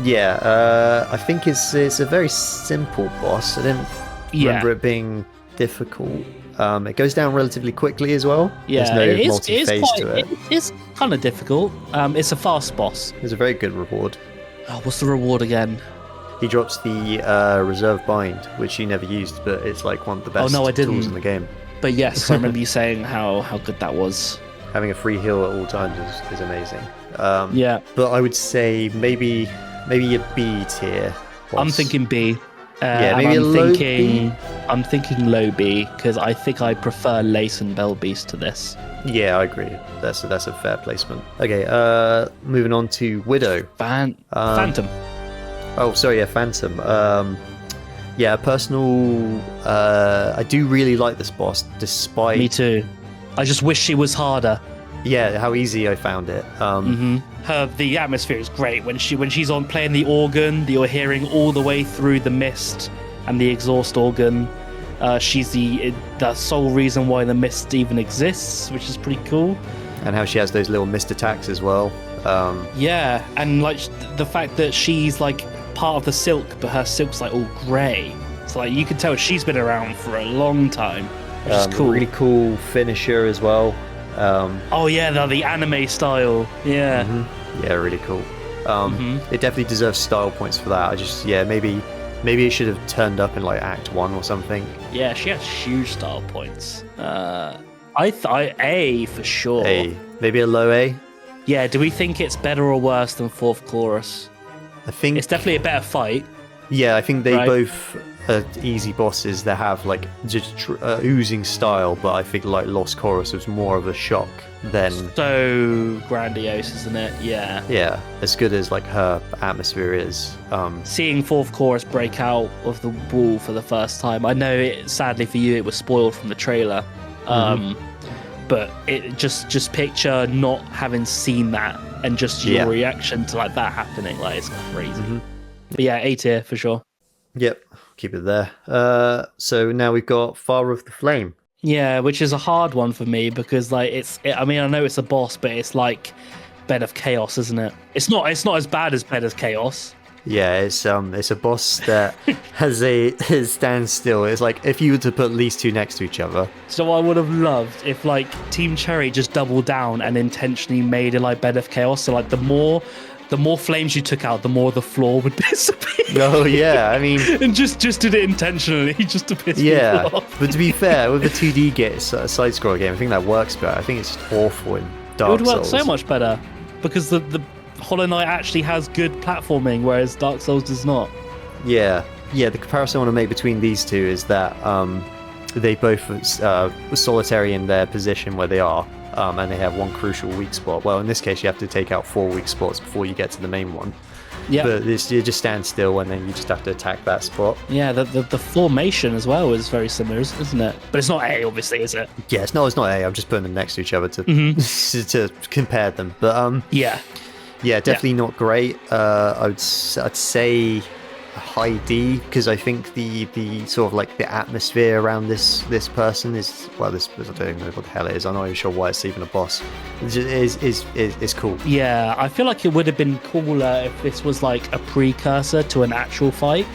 Yeah, I think it's a very simple boss. I didn't remember it being difficult. It goes down relatively quickly as well. Yeah, there's no multi-phase to it. It's kind of difficult. It's a fast boss. There's a very good reward. Oh, what's the reward again? He drops the reserve bind, which you never used, but it's like one of the best tools in the game. But yes, I remember you saying how good that was. Having a free heal at all times is amazing. Yeah. But I would say maybe a B tier. I'm thinking B. Maybe I'm thinking low B, because I think I prefer Lace and Bell Beast to this. Yeah, I agree. That's a fair placement. Okay, moving on to Widow. Phantom. Oh, sorry, yeah, Phantom. Personal. I do really like this boss, despite. Me too. I just wish she was harder. Yeah, how easy I found it. The atmosphere is great when she's on playing the organ. You're hearing all the way through the mist and the exhaust organ. She's the sole reason why the mist even exists, which is pretty cool. And how she has those little mist attacks as well. Yeah, and like the fact that she's like part of the silk, but her silk's like all grey. So like you can tell she's been around for a long time, which is cool. Really cool finisher as well. The anime style. Yeah. Yeah, really cool. It definitely deserves style points for that. Maybe it should have turned up in like Act 1 or something. Yeah, she has huge style points. I thought A for sure. A. Maybe a low A? Yeah, do we think it's better or worse than Fourth Chorus? I think it's definitely a better fight. Yeah, I think they both are easy bosses that have like just oozing style, but I think like Lost Chorus was more of a shock than so grandiose, isn't it? Yeah. Yeah, as good as like her atmosphere is. Seeing Fourth Chorus break out of the wall for the first time. I know sadly for you it was spoiled from the trailer. But it just picture not having seen that and just your reaction to like that happening, like it's crazy. But yeah, A tier for sure. Yep, keep it there. So now we've got Father of the Flame. Yeah, which is a hard one for me because like I know it's a boss, but it's like Bed of Chaos, isn't it? It's not as bad as Bed of Chaos. Yeah, it's a boss that stands still. It's like if you were to put these two next to each other. So I would have loved if like Team Cherry just doubled down and intentionally made it like Bed of Chaos. So like the more flames you took out, the more the floor would disappear. Oh yeah, I mean, and just did it intentionally, just to piss people off. But to be fair, with a 2D side scroll game, I think that works better. I think it's just awful in Dark Souls. It would work so much better because the Hollow Knight actually has good platforming, whereas Dark Souls does not. Yeah. The comparison I want to make between these two is that they both were solitary in their position where they are, and they have one crucial weak spot. Well, in this case, you have to take out 4 weak spots before you get to the main one. Yeah. But you just stand still, and then you just have to attack that spot. Yeah, the formation as well is very similar, isn't it? But it's not A, obviously, is it? Yeah, it's not A. I'm just putting them next to each other to to compare them. But yeah, definitely not great. I'd say a high D because I think the sort of like the atmosphere around this person is I don't even know what the hell it is. I'm not even sure why it's even a boss. It's cool. Yeah, I feel like it would have been cooler if this was like a precursor to an actual fight.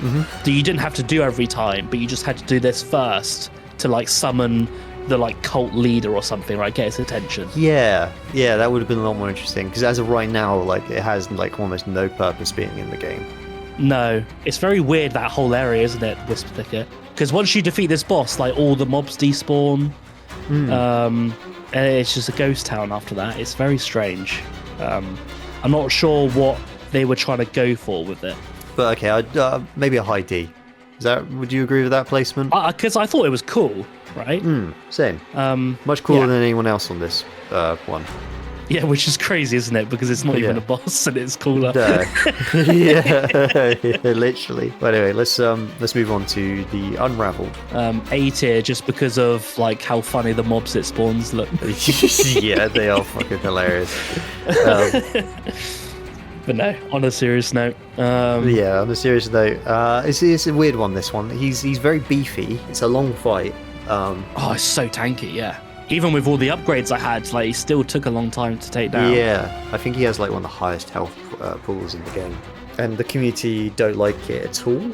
That you didn't have to do every time, but you just had to do this first to like summon the like cult leader or something, right? Get his attention. Yeah, that would have been a lot more interesting because as of right now, like it has like almost no purpose being in the game. No, it's very weird that whole area, isn't it, Wisp Thicket? Because once you defeat this boss, like all the mobs despawn, and it's just a ghost town after that. It's very strange. I'm not sure what they were trying to go for with it. But okay, I'd maybe a high D. Would you agree with that placement? Because I thought it was cool. Right? Same. Much cooler than anyone else on this one. Yeah, which is crazy, isn't it? Because it's not even a boss and it's cooler. Yeah, literally. But anyway, let's move on to the Unraveled. A tier, just because of like how funny the mobs it spawns look. Yeah, they are fucking hilarious. But no, on a serious note. On a serious note, it's a weird one. This one, he's very beefy. It's a long fight. It's so tanky, yeah. Even with all the upgrades I had, like, he still took a long time to take down. Yeah, I think he has like one of the highest health pools in the game. And the community don't like it at all,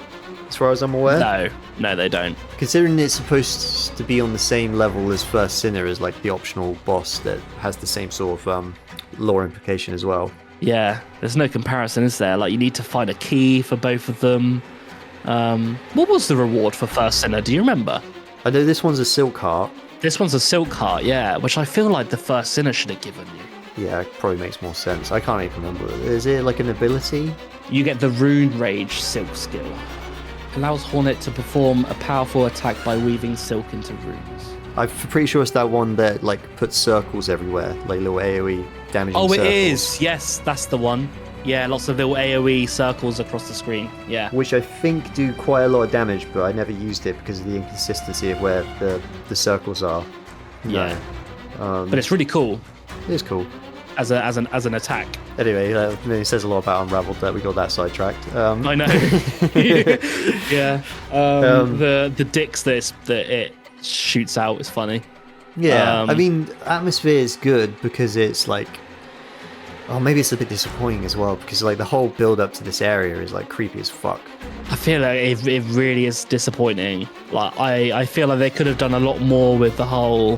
as far as I'm aware. No, they don't. Considering it's supposed to be on the same level as First Sinner, as like the optional boss that has the same sort of lore implication as well. Yeah, there's no comparison, is there? Like, you need to find a key for both of them. What was the reward for First Sinner? Do you remember? I know this one's a silk heart. This one's a silk heart, yeah, which I feel like the First Sinner should have given you. Yeah, it probably makes more sense. I can't even remember. Is it like an ability? You get the Rune Rage silk skill. Allows Hornet to perform a powerful attack by weaving silk into runes. I'm pretty sure it's that one that like puts circles everywhere, like little AoE damaging circles. It is. Yes, that's the one. Yeah, lots of little AoE circles across the screen. Yeah. Which I think do quite a lot of damage, but I never used it because of the inconsistency of where the circles are. Yeah. But it's really cool. It is cool. As an attack. Anyway, it says a lot about Unraveled that we got that sidetracked. I know. Yeah. The dicks that it shoots out is funny. Yeah. I mean, atmosphere is good because it's like. Oh, maybe it's a bit disappointing as well because like the whole build up to this area is like creepy as fuck. I feel like it really is disappointing. Like I feel like they could have done a lot more with the whole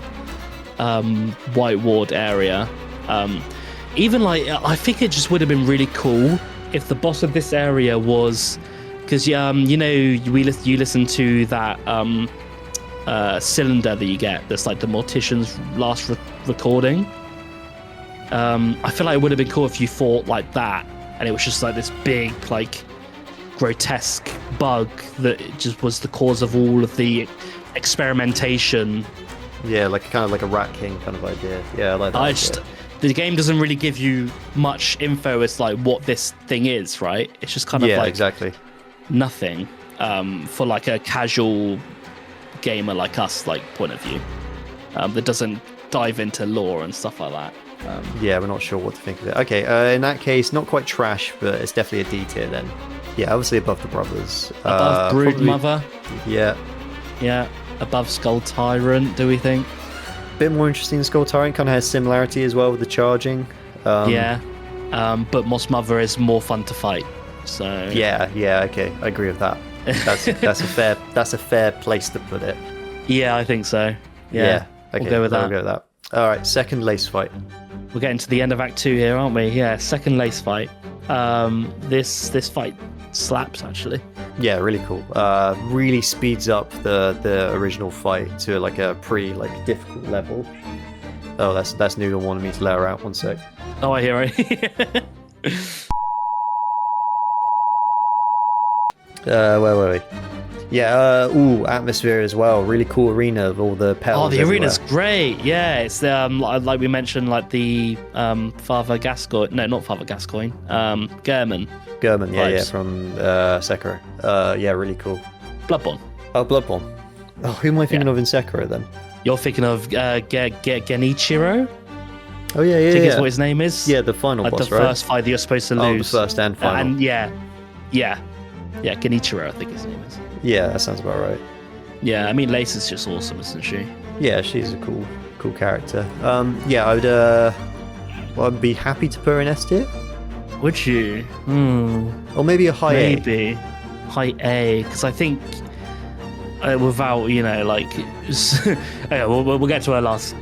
White Ward area. Even like I think it just would have been really cool if the boss of this area was because you know you listen to that cylinder that you get that's like the Mortician's last recording. I feel like it would have been cool if you fought like that and it was just like this big like grotesque bug that just was the cause of all of the experimentation. Yeah, like kind of like a Rat King kind of idea. Yeah, I like that. The game doesn't really give you much info as like what this thing is, right? It's just kind of like exactly nothing for like a casual gamer like us like point of view that doesn't dive into lore and stuff like that. Yeah, we're not sure what to think of it. Okay, in that case, not quite trash, but it's definitely a D tier then. Yeah, obviously above the brothers. Above Broodmother. Yeah. Yeah, above Skull Tyrant, do we think? Bit more interesting than Skull Tyrant, kind of has similarity as well with the charging. But Moss Mother is more fun to fight. So yeah, okay, I agree with that. That's a fair place to put it. Yeah, I think so. Yeah, okay, we'll go with that. We'll go with that. All right, second lace fight. We're getting to the end of Act 2 here, aren't we? Yeah, second lace fight. This fight slaps actually. Yeah, really cool. Really speeds up the original fight to like a pretty like difficult level. Oh, that's Noodle wanting me to let her out. 1 sec. Oh, I hear it. Where were we? Yeah, atmosphere as well. Really cool arena of all the petals. Oh, the everywhere. arena's great. Yeah, it's like we mentioned, like the Father Gascoigne. No, not Father Gascoigne. Garmond. Garmond, yeah, from Sekiro. Yeah, really cool. Bloodborne. Oh, Bloodborne. Oh, who am I thinking of in Sekiro then? You're thinking of Genichiro? Oh yeah, I think is what his name is. Yeah, the final boss, the right? first fight that you're supposed to lose. Oh, the first and final. And yeah, Genichiro, I think his name is. Yeah, that sounds about right. Yeah, I mean, Lace is just awesome, isn't she? Yeah, she's a cool character. Yeah, I'd be happy to put her in S tier. Would you? Or maybe a high A. Maybe high A, because I think without like, okay, we'll get to our last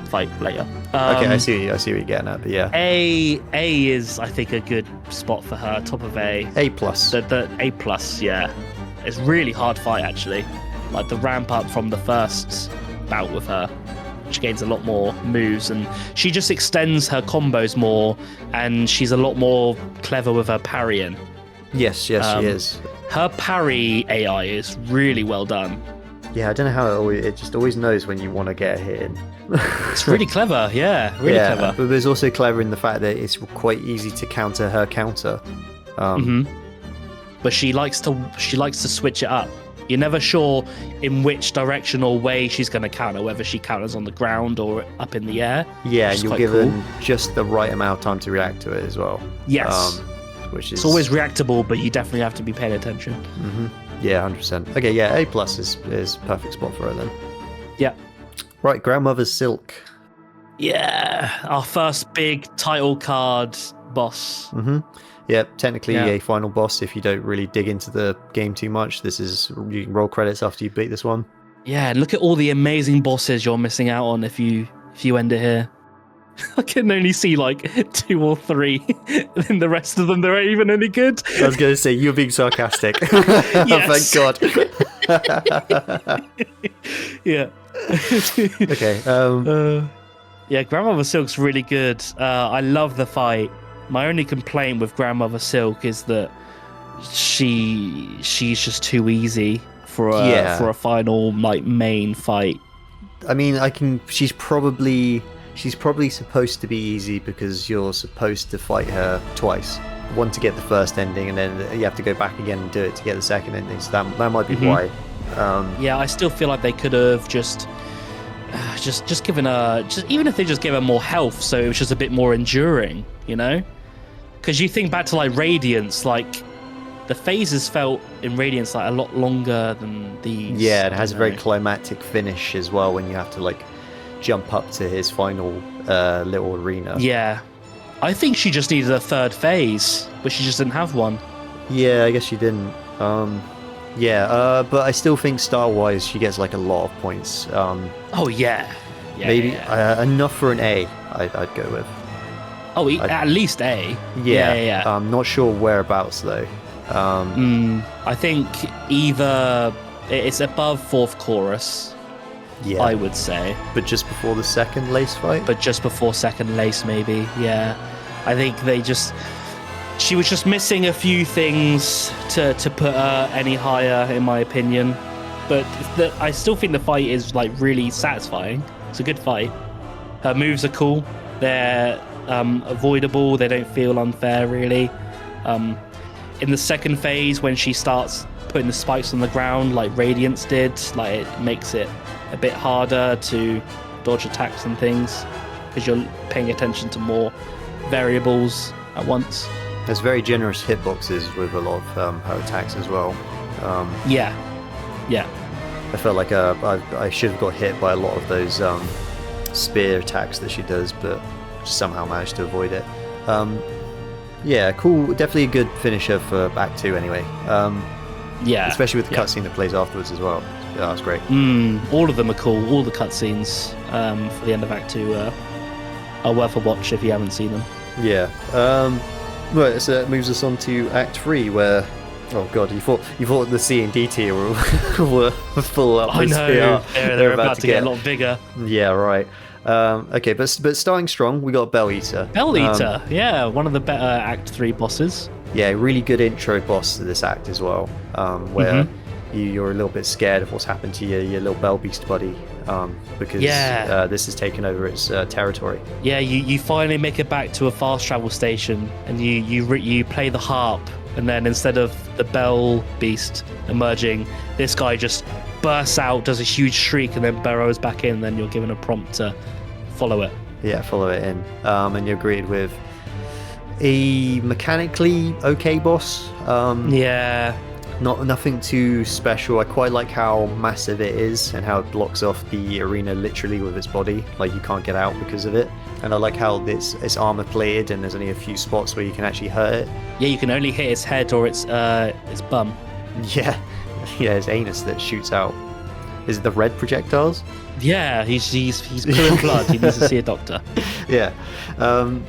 fight later. Okay, I see what you're getting at, but yeah. A is I think a good spot for her. Top of A. A plus. The A plus, yeah. It's really hard fight actually. Like the ramp up from the first bout with her. She gains a lot more moves and she just extends her combos more and she's a lot more clever with her parrying. Yes, she is. Her parry AI is really well done. Yeah, I don't know how it just always knows when you want to get a hit in. It's really clever, yeah, really clever. But it's also clever in the fact that it's quite easy to counter her counter. But she likes to switch it up. You're never sure in which direction or way she's going to counter, whether she counters on the ground or up in the air. Yeah, you're given just the right amount of time to react to it as well. Yes. Which is... It's always reactable, but you definitely have to be paying attention. Yeah, 100%. Okay, yeah, A plus is perfect spot for her then. Yeah. Right, Grandmother's Silk. Yeah, our first big title card boss. Mm-hmm. Yeah, technically a final boss if you don't really dig into the game too much. You can roll credits after you beat this one. Yeah, look at all the amazing bosses you're missing out on if you end it here. I can only see like 2 or 3, and the rest of them, they're not even any good. I was going to say, you're being sarcastic. Yes. Thank God. Yeah. Okay. Yeah, Grandmother Silk's really good. I love the fight. My only complaint with Grandmother Silk is that she's just too easy for a final like main fight. I mean, she's probably supposed to be easy because you're supposed to fight her twice. One to get the first ending, and then you have to go back again and do it to get the second ending. So that might be why. Yeah, I still feel like they could have just given her, even if they just gave her more health, so it was just a bit more enduring, you know? Because you think back to like Radiance, like the phases felt in Radiance like a lot longer than these. Yeah, it has a very climactic finish as well when you have to like jump up to his final little arena. Yeah, I think she just needed a third phase, but she just didn't have one. Yeah, I guess she didn't. But I still think star-wise she gets like a lot of points. Oh yeah, maybe enough for an A. I'd go with. Oh, at least A. Yeah. I'm not sure whereabouts though. I think either it's above fourth chorus. Yeah, I would say. But just before the second lace fight. But just before second lace, maybe. Yeah, I think she was just missing a few things to put her any higher, in my opinion. But I still think the fight is like really satisfying. It's a good fight. Her moves are cool. They're avoidable. They don't feel unfair, really. In the second phase, when she starts putting the spikes on the ground, like Radiance did, like it makes it a bit harder to dodge attacks and things because you're paying attention to more variables at once. There's very generous hitboxes with a lot of her attacks as well. Yeah. I felt like I should have got hit by a lot of those spear attacks that she does, but somehow managed to avoid it. Yeah, cool. Definitely a good finisher for Act 2 anyway. Yeah. Especially with the cutscene that plays afterwards as well. Yeah, that was great. All of them are cool. All the cutscenes for the end of Act 2 are worth a watch if you haven't seen them. Yeah. Right, so that moves us on to Act 3, where... Oh god, you thought the C and D tier were full up. I know, they're about to get a lot bigger. Yeah, right. Okay, but starting strong, we got Bell Eater. Bell Eater, yeah, one of the better Act 3 bosses. Yeah, really good intro boss to this act as well, where you're a little bit scared of what's happened to your little Bell Beast buddy, because this has taken over its territory. Yeah, you finally make it back to a fast travel station, and you play the harp, and then instead of the Bell Beast emerging, this guy just bursts out, does a huge shriek, and then burrows back in, and then you're given a prompt to follow it. Yeah, follow it in. And you're greeted with a mechanically okay boss. Nothing too special. I quite like how massive it is and how it blocks off the arena literally with its body. Like you can't get out because of it. And I like how it's armor plated and there's only a few spots where you can actually hurt it. Yeah, you can only hit its head or its bum. Yeah, his anus that shoots out. Is it the red projectiles? Yeah, he's pulling blood. He needs to see a doctor. Yeah,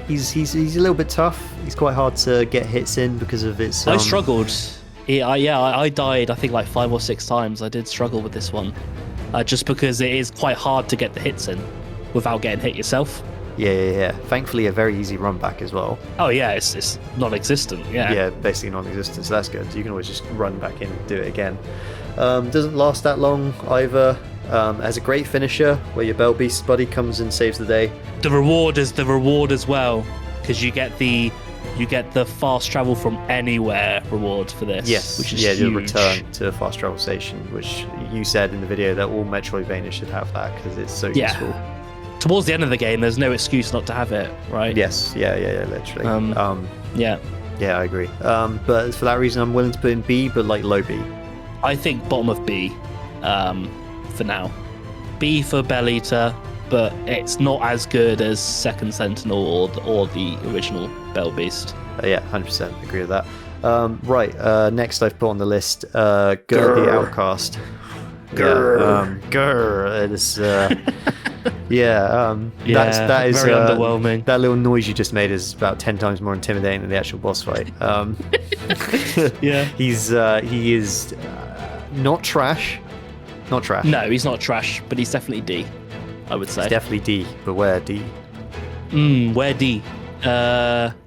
he's a little bit tough. He's quite hard to get hits in because of its. I struggled. I died. I think like 5 or 6 times. I did struggle with this one, just because it is quite hard to get the hits in without getting hit yourself. Yeah. Thankfully, a very easy run back as well. Oh yeah, it's non-existent. Yeah, basically non-existent. So that's good. You can always just run back in and do it again. Doesn't last that long either. Has a great finisher where your Bell Beast buddy comes and saves the day. The reward is the reward as well, because you get the fast travel from anywhere reward for this. Yes, which is huge. Your return to a fast travel station, which you said in the video that all Metroidvania should have that because it's so useful. Towards the end of the game, there's no excuse not to have it, right? Yes, yeah, literally. Yeah, I agree. But for that reason, I'm willing to put in B, but like low B. I think bottom of B, for now. B for Bell Eater, but it's not as good as Second Sentinel or the original Bell Beast. Yeah, 100% agree with that. Right, next I've put on the list Gurr the Outcast. Gurr. Gurr. It is, that is very underwhelming. That little noise you just made is about 10 times more intimidating than the actual boss fight. Yeah. He is not trash. Not trash. No, he's not trash, but he's definitely D, I would say. He's definitely D, but where D? Where D?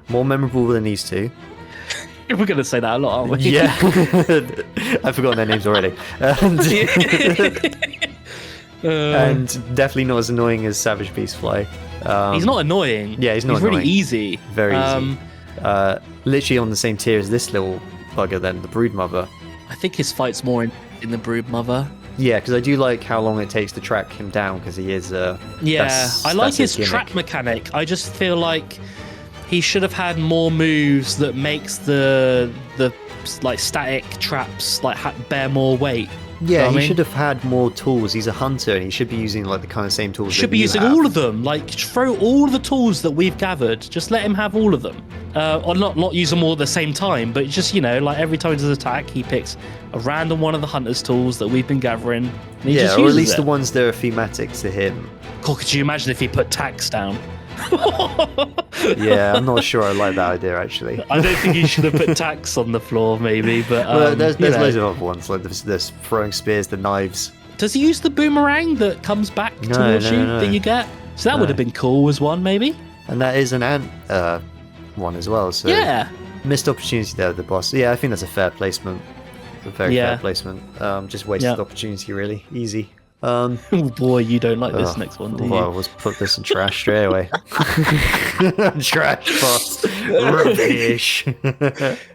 More memorable than these two. We're going to say that a lot, aren't we? Yeah. I've forgotten their names already. And definitely not as annoying as Savage Beastfly. He's not annoying. Yeah, he's not annoying. He's really easy. Very easy. Literally on the same tier as this little bugger then, the Broodmother. I think his fight's more in the Broodmother. Yeah, because I do like how long it takes to track him down, because he is... I like his track mechanic. I just feel like he should have had more moves that makes the like static traps like bear more weight. Yeah, he should have had more tools. He's a hunter, and he should be using like the kind of same tools. Should be using all of them. Like throw all the tools that we've gathered. Just let him have all of them, or not use them all at the same time. But just like every time he does attack, he picks a random one of the hunter's tools that we've been gathering. And he just or at uses least it. the ones that are thematic to him. God, could you imagine if he put tax down? Yeah, I'm not sure I like that idea actually. I don't think he should have put tax on the floor, maybe. But well, there's loads of other ones like there's throwing spears, the knives. Does he use the boomerang that comes back towards you that you get? So that would have been cool as one, maybe. And that is an ant one as well. So yeah, missed opportunity there with the boss. Yeah, I think that's a fair placement. A very fair placement. Just wasted opportunity, really. Easy. Oh boy, you don't like this next one, do you? Well, let's put this in trash straight away. Trash boss. Rubbish.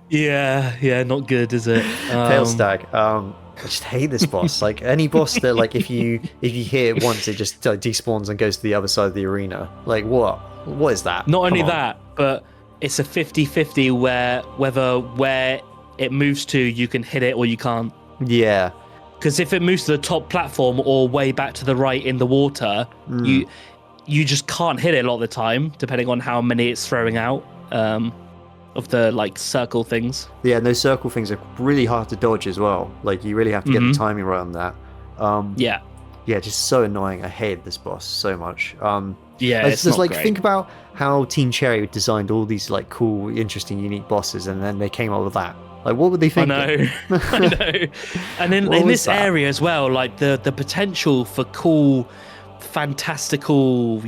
Yeah, not good, is it? Palestag. I just hate this boss. Like any boss that like if you hit it once, it just despawns and goes to the other side of the arena. Like what? What is that? Not only that, but it's a 50-50 where it moves to, you can hit it or you can't. Yeah. Because if it moves to the top platform or way back to the right in the water, you just can't hit it a lot of the time, depending on how many it's throwing out of the like circle things. Yeah, and those circle things are really hard to dodge as well. Like you really have to get the timing right on that. Yeah, just so annoying. I hate this boss so much. It's just not like great. Think about how Team Cherry designed all these like cool, interesting, unique bosses, and then they came up with that. Like, what would they think? I know. And in this area as well, like the potential for cool, fantastical,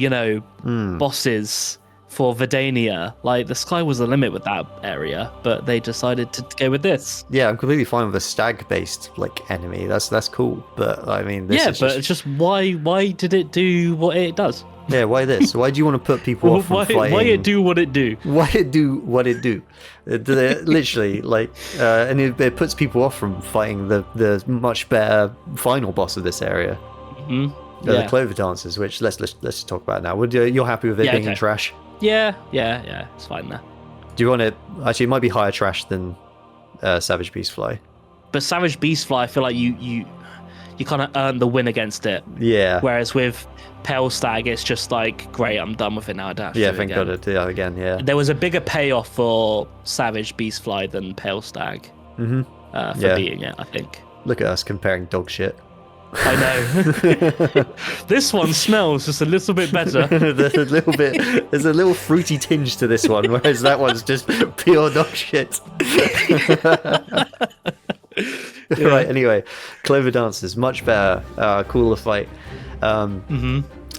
bosses for Verdania. Like, the sky was the limit with that area, but they decided to go with this. Yeah, I'm completely fine with a stag-based like enemy. That's cool. But I mean, it's just why did it do what it does? Yeah, why this? Why do you want to put people off from fighting? Why it do what it do? Why it do what it do? Literally, like, and it puts people off from fighting the much better final boss of this area. The Clover Dancers, which let's just talk about now. You're happy with it being in trash? Yeah, it's fine there. Do you want it? Actually, it might be higher trash than Savage Beastfly. But Savage Beastfly, I feel like you kind of earn the win against it. Yeah. Whereas with Palestag, it's just like, great, I'm done with it now. Thank God it did that again. Yeah. There was a bigger payoff for Savage Beastfly than Palestag for beating it, I think. Look at us comparing dog shit. I know. This one smells just a little bit better. There's a little fruity tinge to this one, whereas that one's just pure dog shit. Right, anyway, Clover Dancers, much better, cooler fight.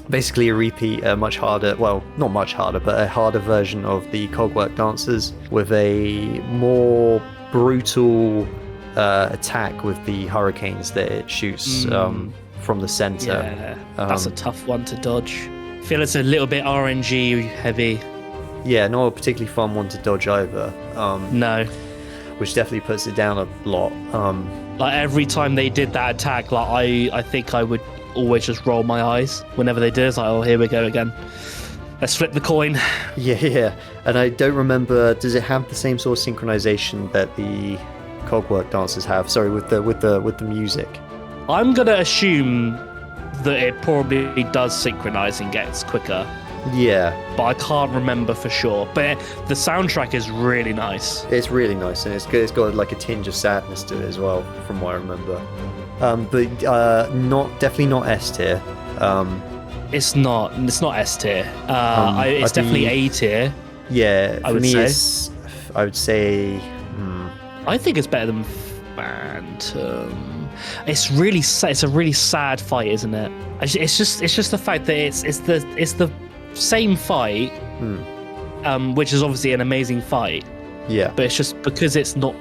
Basically a repeat, much harder, well, not much harder, but a harder version of the Cogwork Dancers with a more brutal attack with the hurricanes that it shoots from the center. Yeah, that's a tough one to dodge. I feel it's a little bit RNG heavy. Yeah, not a particularly fun one to dodge either. No. Which definitely puts it down a lot. Like every time they did that attack, like I think I would always just roll my eyes whenever they did. It's like, oh, here we go again. Let's flip the coin. Yeah. And I don't remember. Does it have the same sort of synchronization that the Cogwork Dancers have? Sorry, with the music. I'm gonna assume that it probably does synchronize and gets quicker. Yeah. But I can't remember for sure. But the soundtrack is really nice. It's really nice, and it's good. It's got like a tinge of sadness to it as well, from what I remember. But definitely not S tier. It's not S tier. It's definitely A tier. Yeah, I would say. I would say. I think it's better than Phantom. It's really it's a really sad fight, isn't it? It's just the fact that it's the same fight, which is obviously an amazing fight. Yeah. But it's just because it's not.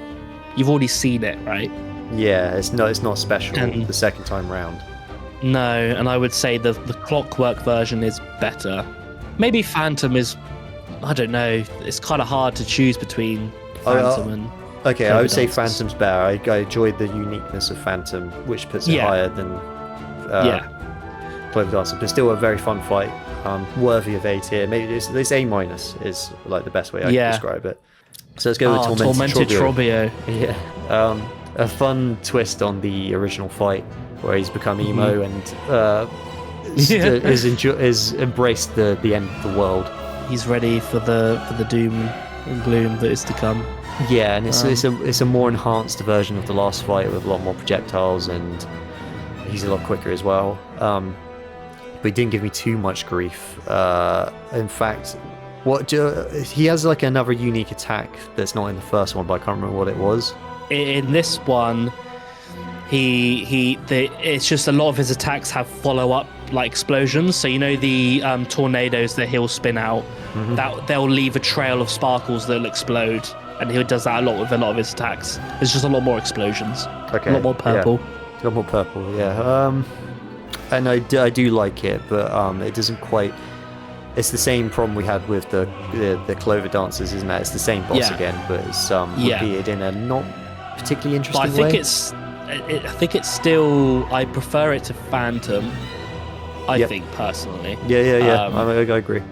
You've already seen it, right? Yeah, it's not special the second time round. No, and I would say the Clockwork version is better. Maybe Phantom is. I don't know. It's kind of hard to choose between Phantom and. Okay, Clover I would say Dancers. Phantom's better. I enjoyed the uniqueness of Phantom, which puts it higher than Clover Dancers, but still a very fun fight. Worthy of A tier. Maybe this A minus is like the best way I can describe it. So let's go with Tormented Trobbio. Yeah. A fun twist on the original fight where he's become emo and is embraced the end of the world. He's ready for the doom and gloom that is to come. Yeah, and it's a more enhanced version of the last fight with a lot more projectiles, and he's a lot quicker as well. But he didn't give me too much grief. In fact, he has like another unique attack that's not in the first one, but I can't remember what it was. In this one, it's just a lot of his attacks have follow-up like explosions. So you know the tornadoes that he'll spin out, that they'll leave a trail of sparkles that'll explode, and he does that a lot with a lot of his attacks. There's just a lot more explosions. Okay. A lot more purple. Yeah. A lot more purple. Yeah. And I do like it, but it doesn't quite. It's the same problem we had with the Clover Dancers, isn't it? It's the same boss again, but it's repeated in a not particularly interesting way. But I think it's still. I prefer it to Phantom. I think personally. Yeah. I agree.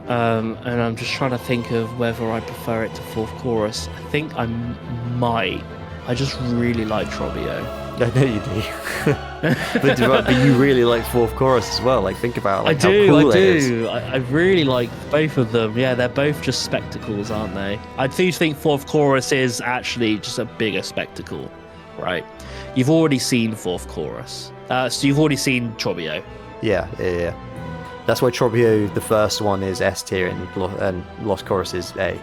And I'm just trying to think of whether I prefer it to Fourth Chorus. I think I might. I just really like Trobbio. I know you do. but you really like Fourth Chorus as well. Like, think about how cool it is. I really like both of them. Yeah, they're both just spectacles, aren't they? I do think Fourth Chorus is actually just a bigger spectacle, right? You've already seen Fourth Chorus. So you've already seen Trobbio. Yeah. That's why Trobbio, the first one, is S tier and Lost Chorus is A.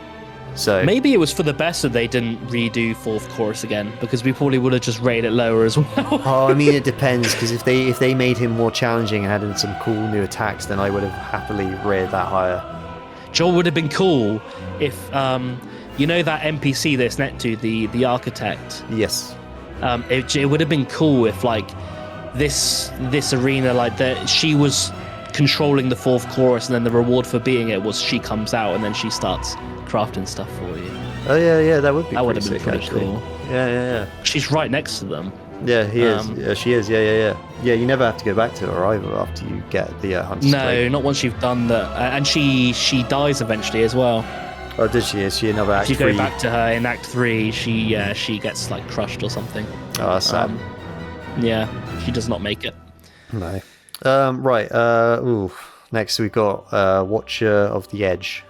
So maybe it was for the best that they didn't redo Fourth Chorus again, because we probably would have just rated it lower as well. I mean, it depends, because if they made him more challenging and added some cool new attacks, then I would have happily rated that higher. Joel would have been cool if you know that NPC that's next to the architect. Yes. It would have been cool if like this arena, like that, she was controlling the Fourth Chorus, and then the reward for being it was she comes out and then she starts crafting stuff for you. Oh yeah, that would be. That would have been sick, pretty actually. cool. Yeah. She's right next to them. Yeah, he is. Yeah, she is. Yeah. Yeah, you never have to go back to her either after you get the Hunter's Blade. Not once you've done that. And she dies eventually as well. Oh, did she? Is she another Act 3? If you go back to her in Act 3, she gets like crushed or something. Oh, that's sad. Yeah, she does not make it. No. Right. Next we've got Watcher of the Edge.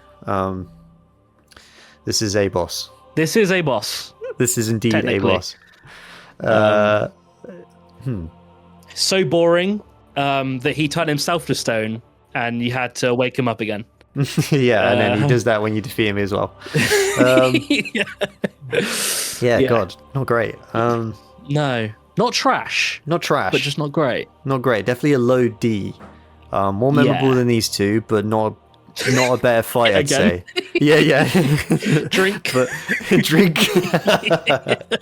This is a boss. This is a boss. This is indeed a boss. So boring that he turned himself to stone, and you had to wake him up again. Yeah, and then he does that when you defeat him as well. Yeah, God, not great. No, not trash. Not trash, but just not great. Not great. Definitely a low D. More memorable than these two, but not a better fight, I'd say. Yeah. Drink. Drink. But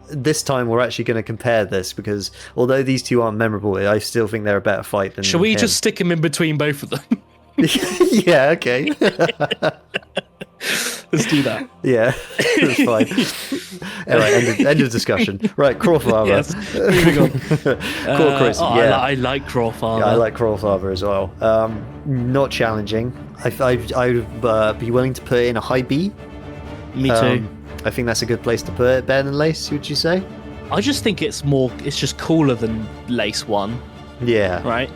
this time we're actually going to compare this, because although these two aren't memorable, I still think they're a better fight than. Shall we him. just stick him in between both of them? Yeah, okay. Let's do that. Yeah, that's fine. Anyway, end of discussion. Right, Crawfather. Yes, moving on. Chris, I like Crawfather. Yeah, I like Crawfather as well. Not challenging. I'd be willing to put it in a high B. Me too. I think that's a good place to put it. Better than Lace, would you say? I just think it's just cooler than Lace 1. Yeah. Right?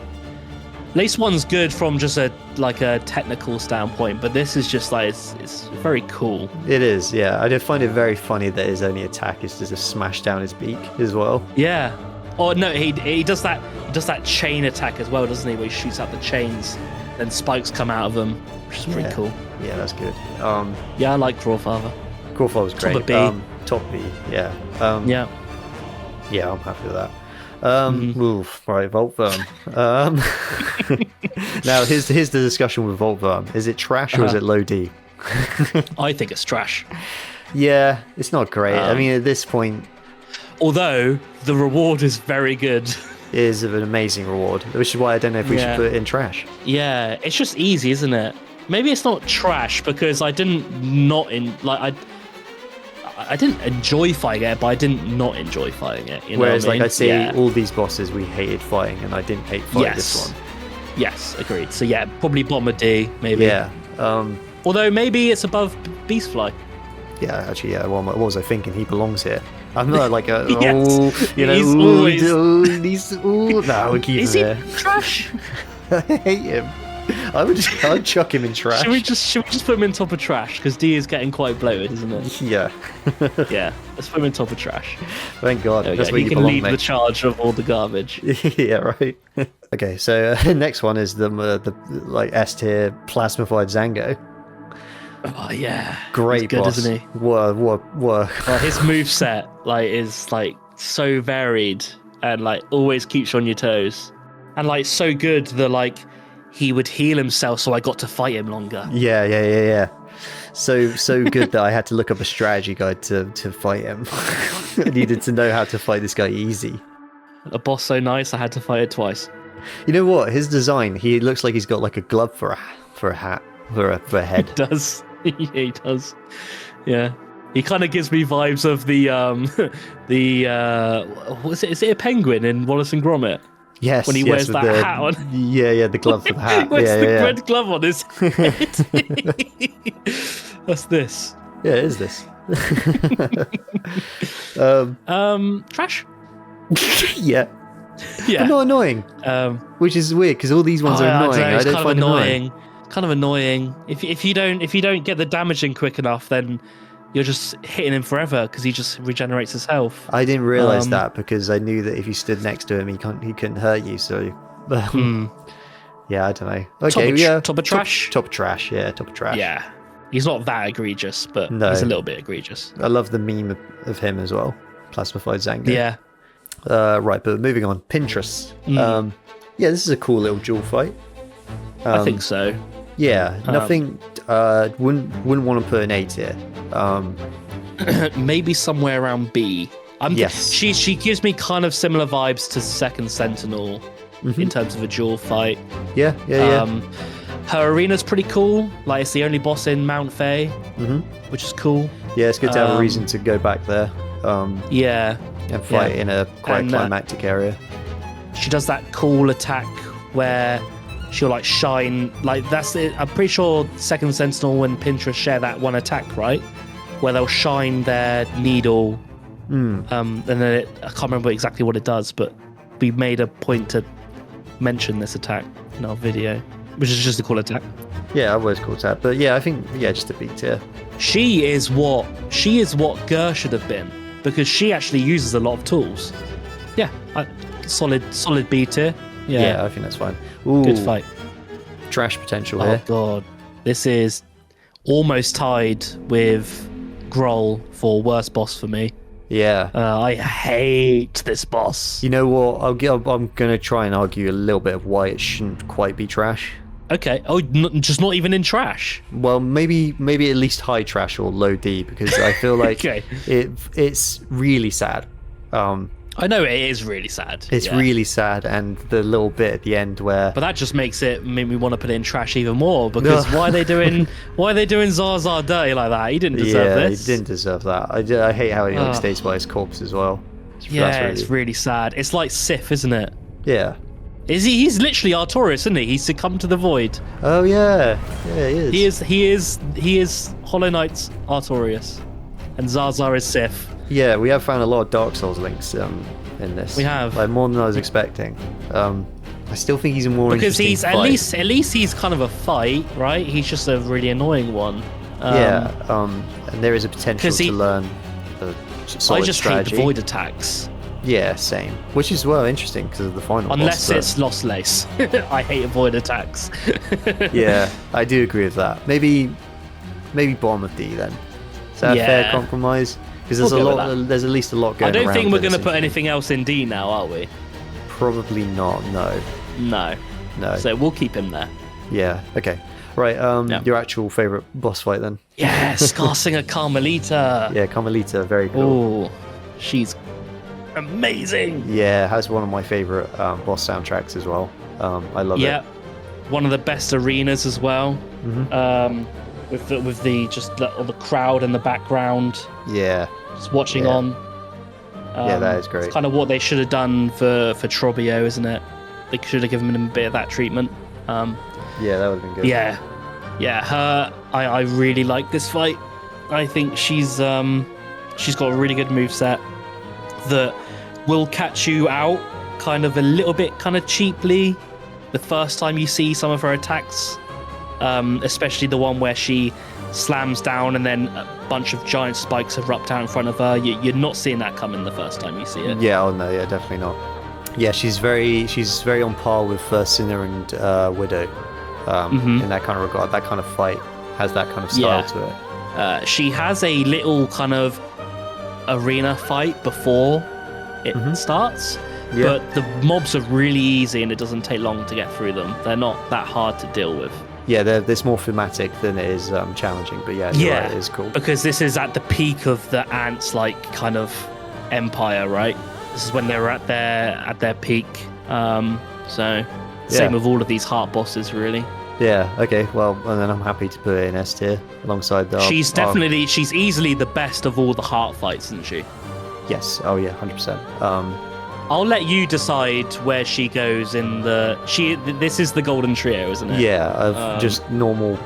Lace 1's good from just a technical standpoint, but this is just like, it's very cool. It is, yeah. I do find it very funny that his only attack is just to smash down his beak as well. Yeah. Oh no, he does that chain attack as well, doesn't he? Where he shoots out the chains, then spikes come out of them, which is pretty cool. Yeah, that's good. Yeah, I like Crawfather. Crawfather was great. Top of B. Top B, yeah. Yeah. Yeah, I'm happy with that. Right, Voltvyrm. Now, here's the discussion with Voltvyrm. Is it trash or is it low D? I think it's trash. Yeah, it's not great. I mean, at this point... Although, the reward is very good. It is an amazing reward, which is why I don't know if we should put it in trash. Yeah, it's just easy, isn't it? Maybe it's not trash because I didn't enjoy fighting it, but I didn't not enjoy fighting it. You know Whereas, what I mean? I say all these bosses we hated fighting, and I didn't hate fighting this one. Yes, agreed. So yeah, probably bottom of D, maybe. Yeah. Although maybe it's above Beastfly. Yeah, actually, yeah. Well, what was I thinking? He belongs here. I'm not like a Yes. He's no, we'll keep Is him he there. trash? I hate him. I'd chuck him in trash. Should we just put him in top of trash? Because D is getting quite bloated, isn't it? Yeah. Yeah, let's put him in top of trash. Thank God. That's where he you can belong, lead mate. the charge of all the garbage. Yeah, right. Okay, so next one is the S tier Plasmified Zango. Oh yeah, Great he's good, boss. isn't he? What? Well, his moveset is so varied and always keeps you on your toes, and so good that he would heal himself, so I got to fight him longer. Yeah. So good that I had to look up a strategy guide to fight him. I needed to know how to fight this guy easy. A boss so nice, I had to fight it twice. You know what? His design, he looks like he's got a glove for a hat, for a head. He does. Yeah, he does. Yeah. He kind of gives me vibes of what is it a penguin in Wallace and Gromit? Yes. When he wears that hat on. Yeah, the glove for the hat. He wears the red glove on his head. That's this. Yeah, it is this. Trash? Yeah. Yeah. But not annoying. Which is weird because all these ones are annoying. I don't find annoying. Kind of annoying. If you don't get the damage in quick enough, then you're just hitting him forever because he just regenerates his health. I didn't realize that because I knew that if you stood next to him, he couldn't hurt you. So, yeah, I don't know. Okay, top of trash. Top of trash. Yeah, top of trash. Yeah, he's not that egregious, but he's a little bit egregious. I love the meme of him as well. Plasmified Zango. Yeah. Right, but moving on. Pintress. Yeah, this is a cool little duel fight. I think so. Yeah, nothing. Wouldn't want to put an A tier. Maybe somewhere around B. Yes. She gives me kind of similar vibes to Second Sentinel in terms of a duel fight. Yeah. Her arena's pretty cool. It's the only boss in Mount Fae, which is cool. Yeah, it's good to have a reason to go back there. Yeah. And fight in a quite climactic area. She does that cool attack where she'll shine. That's it. I'm pretty sure Second Sentinel and Pintress share that one attack, right? Where they'll shine their needle. And then I can't remember exactly what it does, but we made a point to mention this attack in our video, which is just a cool attack. Yeah, I've always called that, but yeah, I think just a B tier. She is what Gurr should have been because she actually uses a lot of tools. Yeah, solid B tier. Yeah, I think that's fine. Ooh, good fight. Trash potential here. Oh god, this is almost tied with Groal for worst boss for me. Yeah. I hate this boss. You know what? I'm going to try and argue a little bit of why it shouldn't quite be trash. Okay. Oh, just not even in trash. Well, maybe at least high trash or low D because I feel like it's really sad. I know it is really sad. It's really sad, and the little bit at the end where. But that just made me want to put it in trash even more because why are they doing Zaza dirty like that? He didn't deserve this. He didn't deserve that. I hate how he stays by his corpse as well. It's really sad. It's like Sith, isn't it? Yeah. He's literally Artorias, isn't he? He's succumbed to the void. Oh yeah, he is. He is Hollow Knight's Artorias, and Zaza is Sith. Yeah, we have found a lot of Dark Souls links in this. We have. Like, more than I was expecting. I still think he's a more because interesting he's fight. at least he's kind of a fight, right? He's just a really annoying one. And there is a potential to learn the solid I just strategy. hate the void attacks. Yeah, same. Which is interesting because of the final Unless boss, it's Lost Lace. I hate void attacks. Yeah, I do agree with that. Maybe bottom of D then. Is that a fair compromise? Because there's at least a lot going on. I don't think we're going to put anything else in D now, are we? Probably not, no. No. So we'll keep him there. Yeah, okay. Right, your actual favourite boss fight then? Yeah, Skarsinger Karmelita. Yeah, Karmelita, very cool. Oh, she's amazing. Yeah, has one of my favourite boss soundtracks as well. I love it. Yeah, one of the best arenas as well. Mm-hmm. With the crowd in the background. Yeah. Just watching on. That is great. It's kind of what they should have done for Trobbio, isn't it? They should have given him a bit of that treatment. Yeah, that would have been good. Yeah. Her, I really like this fight. I think she's got a really good moveset that will catch you out kind of a little bit kind of cheaply the first time you see some of her attacks. Especially the one where she slams down and then a bunch of giant spikes erupt out in front of her. You're not seeing that coming the first time you see it. Yeah, definitely not. Yeah, she's very on par with Sinner and Widow in that kind of regard. That kind of fight has that kind of style to it. She has a little kind of arena fight before it starts, but the mobs are really easy and it doesn't take long to get through them. They're not that hard to deal with. Yeah, it's more thematic than it is challenging, but right, it is cool. Because this is at the peak of the ants, like, kind of empire, right? This is when they were at their peak. Same with all of these heart bosses, really. Yeah, okay, well, and then I'm happy to put it in S tier alongside the... She's easily the best of all the heart fights, isn't she? Yes, oh yeah, 100%. I'll let you decide where she goes in this is the golden trio, isn't it? Yeah, of just normal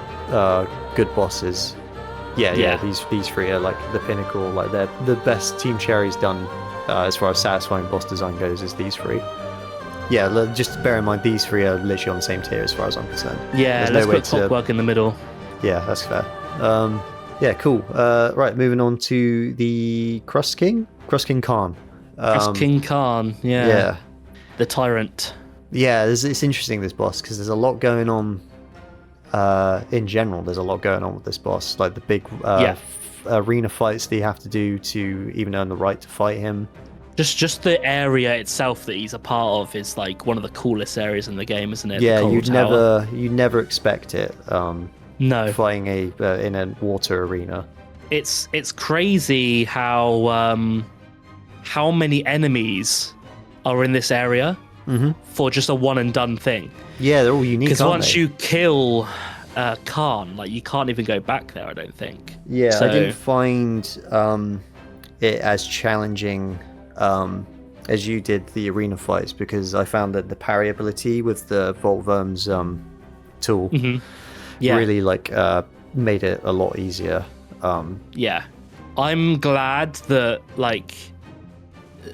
good bosses. Yeah, these three are like the pinnacle, like they're the best Team Cherry's done as far as satisfying boss design goes, is these three. Yeah, just bear in mind these three are literally on the same tier as far as I'm concerned. Yeah, let's put Clockwork in the middle. Yeah, that's fair. Yeah, cool. Right, moving on to the Crust King Khann. King Khann, yeah. The Tyrant. Yeah, it's interesting, this boss, because there's a lot going on. In general, there's a lot going on with this boss, like the big arena fights that you have to do to even earn the right to fight him. Just the area itself that he's a part of is like one of the coolest areas in the game, isn't it? Yeah, you'd never expect it. No, fighting in a water arena. It's crazy how many enemies are in this area for just a one and done thing. Yeah, they're all unique. Because once you kill Khann, like, you can't even go back there, I don't think. Yeah, so I didn't find it as challenging as you did the arena fights, because I found that the parry ability with the Voltvyrm's tool really made it a lot easier. Yeah, I'm glad that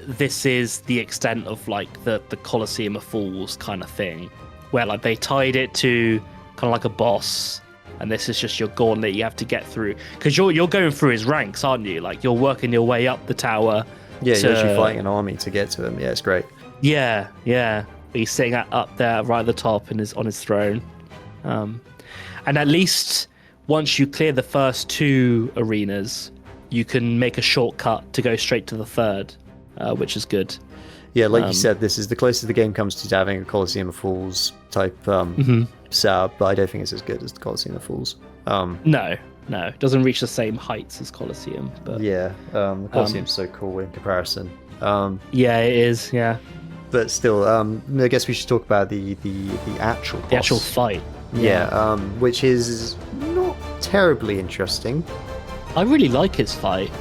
this is the extent of the Colosseum of Fools kind of thing, where they tied it to kind of like a boss, and this is just your gauntlet you have to get through, because you're going through his ranks, aren't you? You're working your way up the tower. Yeah, you're actually fighting an army to get to him. Yeah, it's great. Yeah. He's sitting up there right at the top and is on his throne. And at least once you clear the first two arenas, you can make a shortcut to go straight to the third, which is good. Yeah, like you said, this is the closest the game comes to having a Colosseum of Fools type setup, but I don't think it's as good as the Colosseum of Fools. No, it doesn't reach the same heights as Colosseum. But yeah, the Colosseum's so cool in comparison. Yeah, it is. Yeah, but still, I guess we should talk about the actual boss. The actual fight. Yeah, which is not terribly interesting. I really like his fight.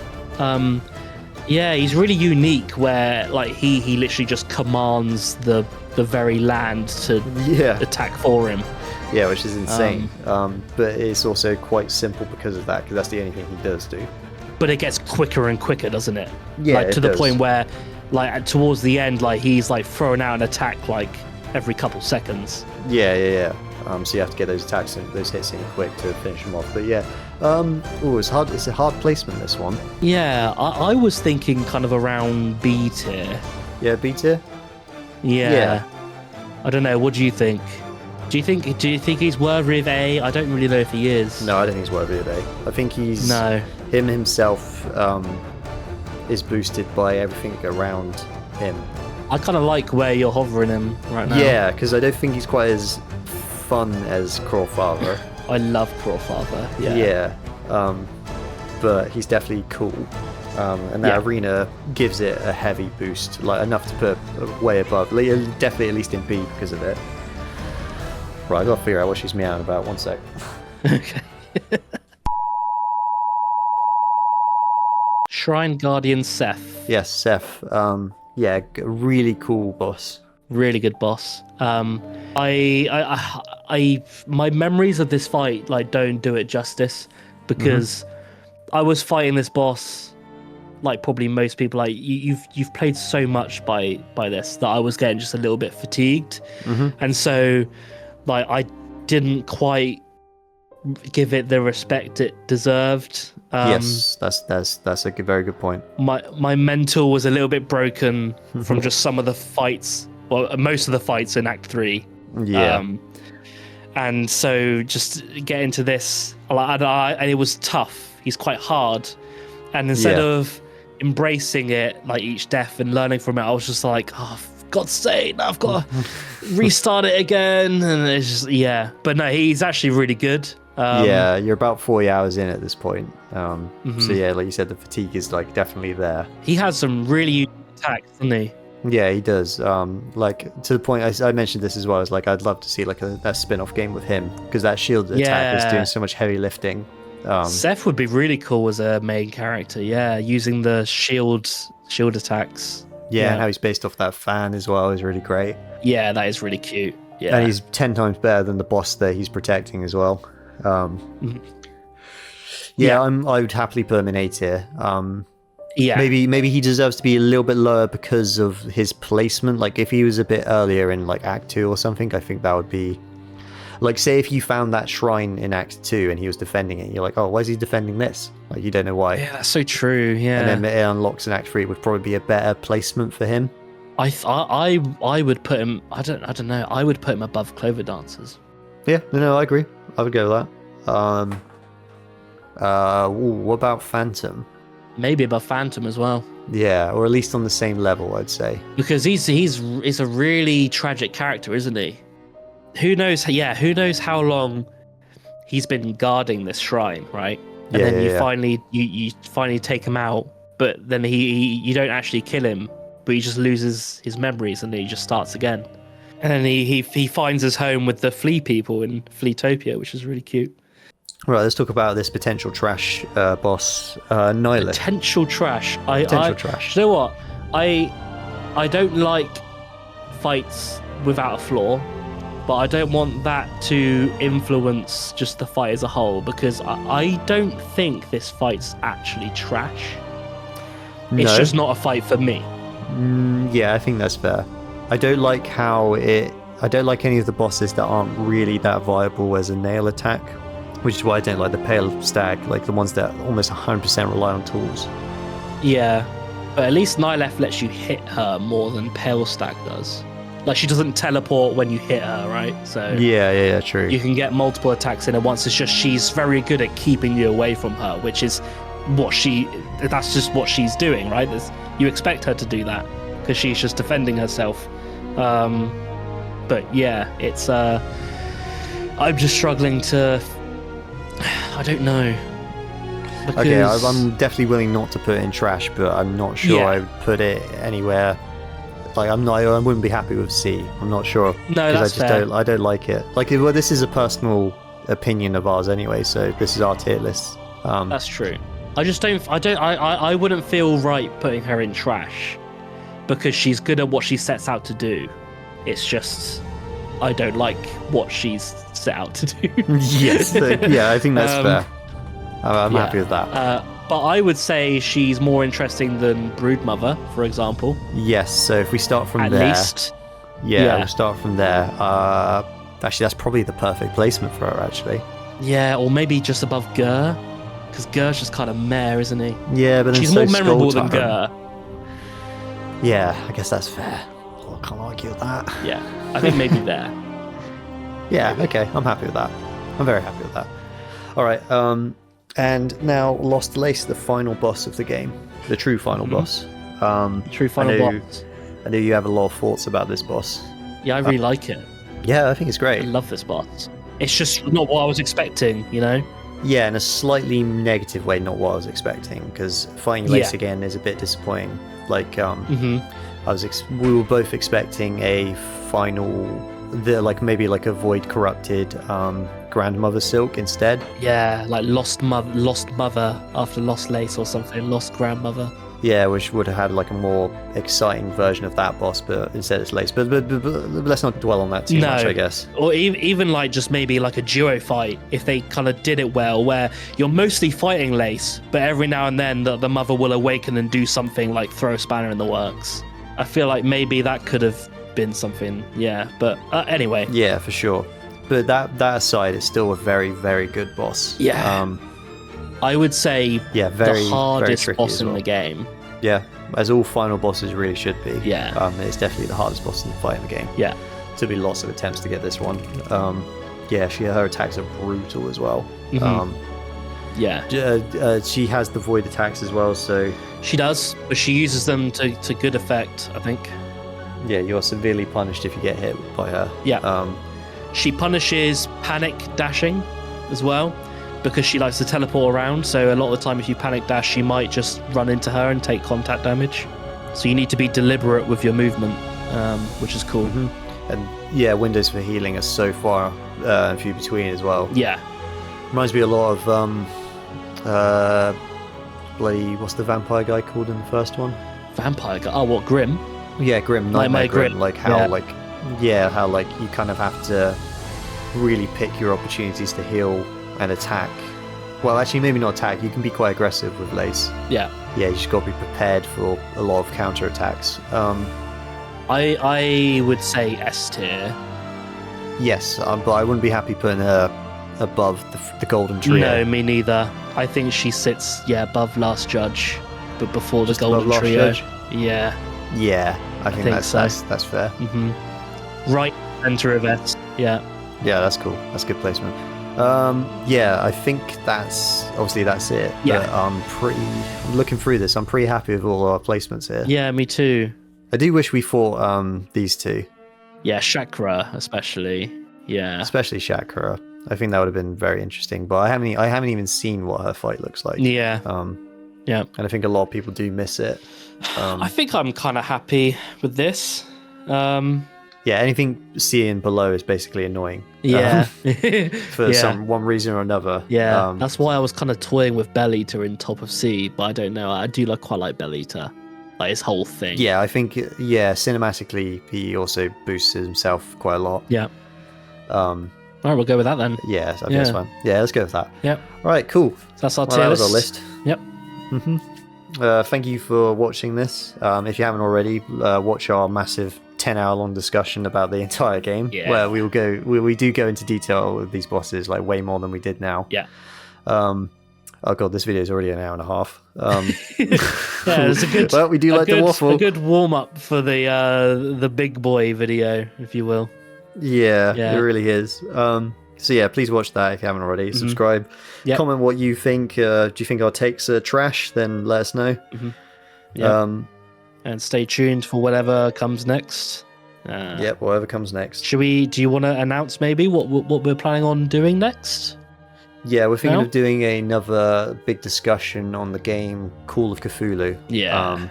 Yeah, he's really unique, where he literally just commands the very land to attack for him. Yeah, which is insane. But it's also quite simple because of that, because that's the only thing he does do. but it gets quicker and quicker, doesn't it? Yeah, like to the does. point where, like towards the end, like he's like throwing out an attack like every couple seconds. Yeah. So you have to get those attacks and those hits in quick to finish them off. But yeah, it's hard. It's a hard placement, this one. Yeah, I was thinking kind of around B tier. Yeah, B tier. Yeah. I don't know. What do you think? Do you think he's worthy of A? I don't really know if he is. No, I don't think he's worthy of A. I think he's him himself is boosted by everything around him. I kind of like where you're hovering him right now. Yeah, because I don't think he's quite as fun as Crawfather. I love Crawfather. Yeah. But he's definitely cool. And that arena gives it a heavy boost, like enough to put way above. Definitely at least in B because of it. Right, I gotta figure out what she's meowing about. 1 sec. Okay. Shrine Guardian Seth. Yes, Seth. Yeah, really cool boss. Really good boss. My memories of this fight like don't do it justice because I was fighting this boss like probably most people. Like you've played so much by this that I was getting just a little bit fatigued, and so like I didn't quite give it the respect it deserved. Yes, that's a very good point. My mental was a little bit broken from just some of the fights. Well, most of the fights in Act 3. Yeah. And so just get into this, and it was tough. He's quite hard. And instead of embracing it, like each death and learning from it, I was just like, oh, for God's sake, now I've got to restart it again. And it's just, But no, he's actually really good. You're about 40 hours in at this point. So yeah, like you said, the fatigue is like definitely there. He has some really unique attacks, doesn't he? Yeah, he does. Like to the point I mentioned this as well. Is like I'd love to see like a spin-off game with him because that shield attack is doing so much heavy lifting. Seth would be really cool as a main character. Yeah, using the shield attacks. Yeah, and how he's based off that fan as well is really great. Yeah, that is really cute. Yeah, and he's 10 times better than the boss that he's protecting as well. I would happily put him in A tier. Maybe he deserves to be a little bit lower because of his placement. Like if he was a bit earlier in like Act 2 or something, I think that would be like, say if you found that shrine in Act 2 and he was defending it, you're like, oh, why is he defending this? Like you don't know why. Yeah, that's so true. Yeah, and then it unlocks in Act 3. It would probably be a better placement for him. I would put him. I don't know. I would put him above Clover Dancers. Yeah, no, I agree. I would go with that. What about Phantom? Maybe above Phantom as well. Yeah, or at least on the same level, I'd say. Because he's a really tragic character, isn't he? Who knows? Yeah, who knows how long he's been guarding this shrine, right? And then you finally take him out, but then you don't actually kill him, but he just loses his memories and then he just starts again. And then he finds his home with the flea people in Fleetopia, which is really cute. Right, let's talk about this potential trash boss, Nyleth. Potential trash. Trash. You know what? I don't like fights without a flaw, but I don't want that to influence just the fight as a whole, because I don't think this fight's actually trash. No. It's just not a fight for me. Yeah, I think that's fair. I don't like any of the bosses that aren't really that viable as a nail attack, which is why I don't like the Palestag, like the ones that almost 100% rely on tools. Yeah, but at least Nyleth lets you hit her more than Palestag does. Like, she doesn't teleport when you hit her, right? So yeah, true. You can get multiple attacks in at once. It's just she's very good at keeping you away from her, which is that's just what she's doing, right? You expect her to do that because she's just defending herself. But yeah, it's I'm just struggling to, I don't know. Because... Okay, I'm definitely willing not to put it in trash, but I'm not sure I would put it anywhere. Like I wouldn't be happy with C. I'm not sure. No, that's fair. I don't like it. Like, well, this is a personal opinion of ours anyway, so this is our tier list. That's true. I wouldn't feel right putting her in trash because she's good at what she sets out to do. It's just I don't like what she's set out to do. Yes, yeah, I think that's fair. I'm happy with that. But I would say she's more interesting than Broodmother, for example. Yes, so if we start from At there... least. Yeah, we'll start from there. Actually, that's probably the perfect placement for her, actually. Yeah, or maybe just above Gurr. Because Gurr's just kind of meh, isn't he? Yeah, but then she's so more memorable than Tyrant. Gurr. Yeah, I guess that's fair. I can't argue with that. Yeah, I think maybe there. Yeah, okay, I'm happy with that. I'm very happy with that. All right, and now Lost Lace, the final boss of the game, the true final boss. True final boss. I know you have a lot of thoughts about this boss. Yeah, I really like it. Yeah, I think it's great. I love this boss. It's just not what I was expecting, you know? Yeah, in a slightly negative way, not what I was expecting, because fighting Lace again is a bit disappointing. Like, we were both expecting a final, maybe like a void corrupted grandmother Silk instead. Yeah, like lost mother after Lost Lace or something, lost grandmother. Yeah, which would have had like a more exciting version of that boss, but instead it's Lace. But let's not dwell on that too much, I guess. Or even like just maybe like a duo fight, if they kind of did it well, where you're mostly fighting Lace, but every now and then the mother will awaken and do something like throw a spanner in the works. I feel like maybe that could have been something, yeah. But anyway. Yeah, for sure. But that aside, it's still a very, very good boss. Yeah. I would say the hardest boss in the game. Yeah, as all final bosses really should be. Yeah. It's definitely the hardest boss in the fight in the game. Yeah. There'll be lots of attempts to get this one. Her attacks are brutal as well. She has the void attacks as well, so... She does, but she uses them to good effect, I think. Yeah, you're severely punished if you get hit by her. Yeah. She punishes panic dashing as well, because she likes to teleport around, so a lot of the time if you panic dash, she might just run into her and take contact damage. So you need to be deliberate with your movement, which is cool. And yeah, windows for healing are so far and few between as well. Yeah. Reminds me a lot of what's the vampire guy called in the first one? Vampire guy? Oh, what, Grim? Yeah, Grim. Nightmare Grim. Like how yeah. how you kind of have to really pick your opportunities to heal and attack. Well, actually, maybe not attack. You can be quite aggressive with Lace. Yeah. Yeah, you just got to be prepared for a lot of counter attacks. I would say S tier. Yes, but I wouldn't be happy putting her above the Golden Trio. No, me neither. I think she sits above Last Judge, but before just the Golden Trio. Yeah. Yeah, I think that's so. That's fair. Right center of S. Yeah. Yeah, that's cool. That's good placement. I think that's it. Yeah. But I'm looking through this. I'm pretty happy with all our placements here. Yeah, me too. I do wish we fought these two. Yeah, Chakra especially. Yeah. Especially Chakra. I think that would have been very interesting. But I haven't even seen what her fight looks like. Yeah. Yeah. And I think a lot of people do miss it. I think I'm kind of happy with this. Yeah, anything seeing below is basically annoying. Yeah. For one reason or another. Yeah, that's why I was kind of toying with Bellita in top of C, but I don't know. I do quite like Bellita, like his whole thing. Yeah, I think cinematically he also boosts himself quite a lot. Yeah. All right, we'll go with that then. Yeah, I think that's fine. Yeah, let's go with that. Yep. All right, cool. So that's our tier list. That was our list. Yep. Thank you for watching this. If you haven't already, watch our massive 10-hour-long discussion about the entire game, where we do go into detail with these bosses, like way more than we did now. Yeah. Oh god, this video is already an hour and a half. Yeah, it's a good. Well, we do like the waffle. A good warm up for the big boy video, if you will. Yeah, it really is. So yeah, please watch that if you haven't already. Subscribe. Yep. Comment what you think. Do you think our takes are trash? Then let us know. And stay tuned for whatever comes next. Whatever comes next. Do you want to announce maybe what we're planning on doing next? Yeah, we're thinking of doing another big discussion on the game Call of Cthulhu. Yeah.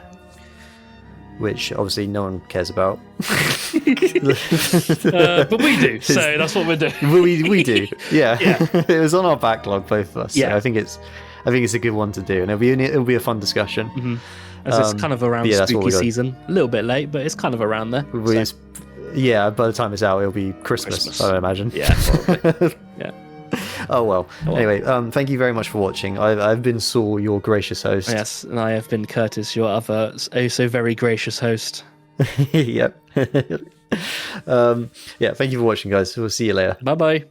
Which obviously no one cares about. But we do, so that's what we're doing. we do, yeah. It was on our backlog, both of us. Yeah, so I think it's a good one to do, and it'll be a fun discussion. As it's kind of around spooky season, a little bit late, but it's kind of around there. Yeah, by the time it's out, it'll be Christmas. I imagine. Yeah, probably. Yeah. Oh well. Anyway, thank you very much for watching. I've been Saul, your gracious host. Yes, and I have been Curtis, your other oh so very gracious host. Yep. Yeah, thank you for watching, guys. We'll see you later. Bye bye.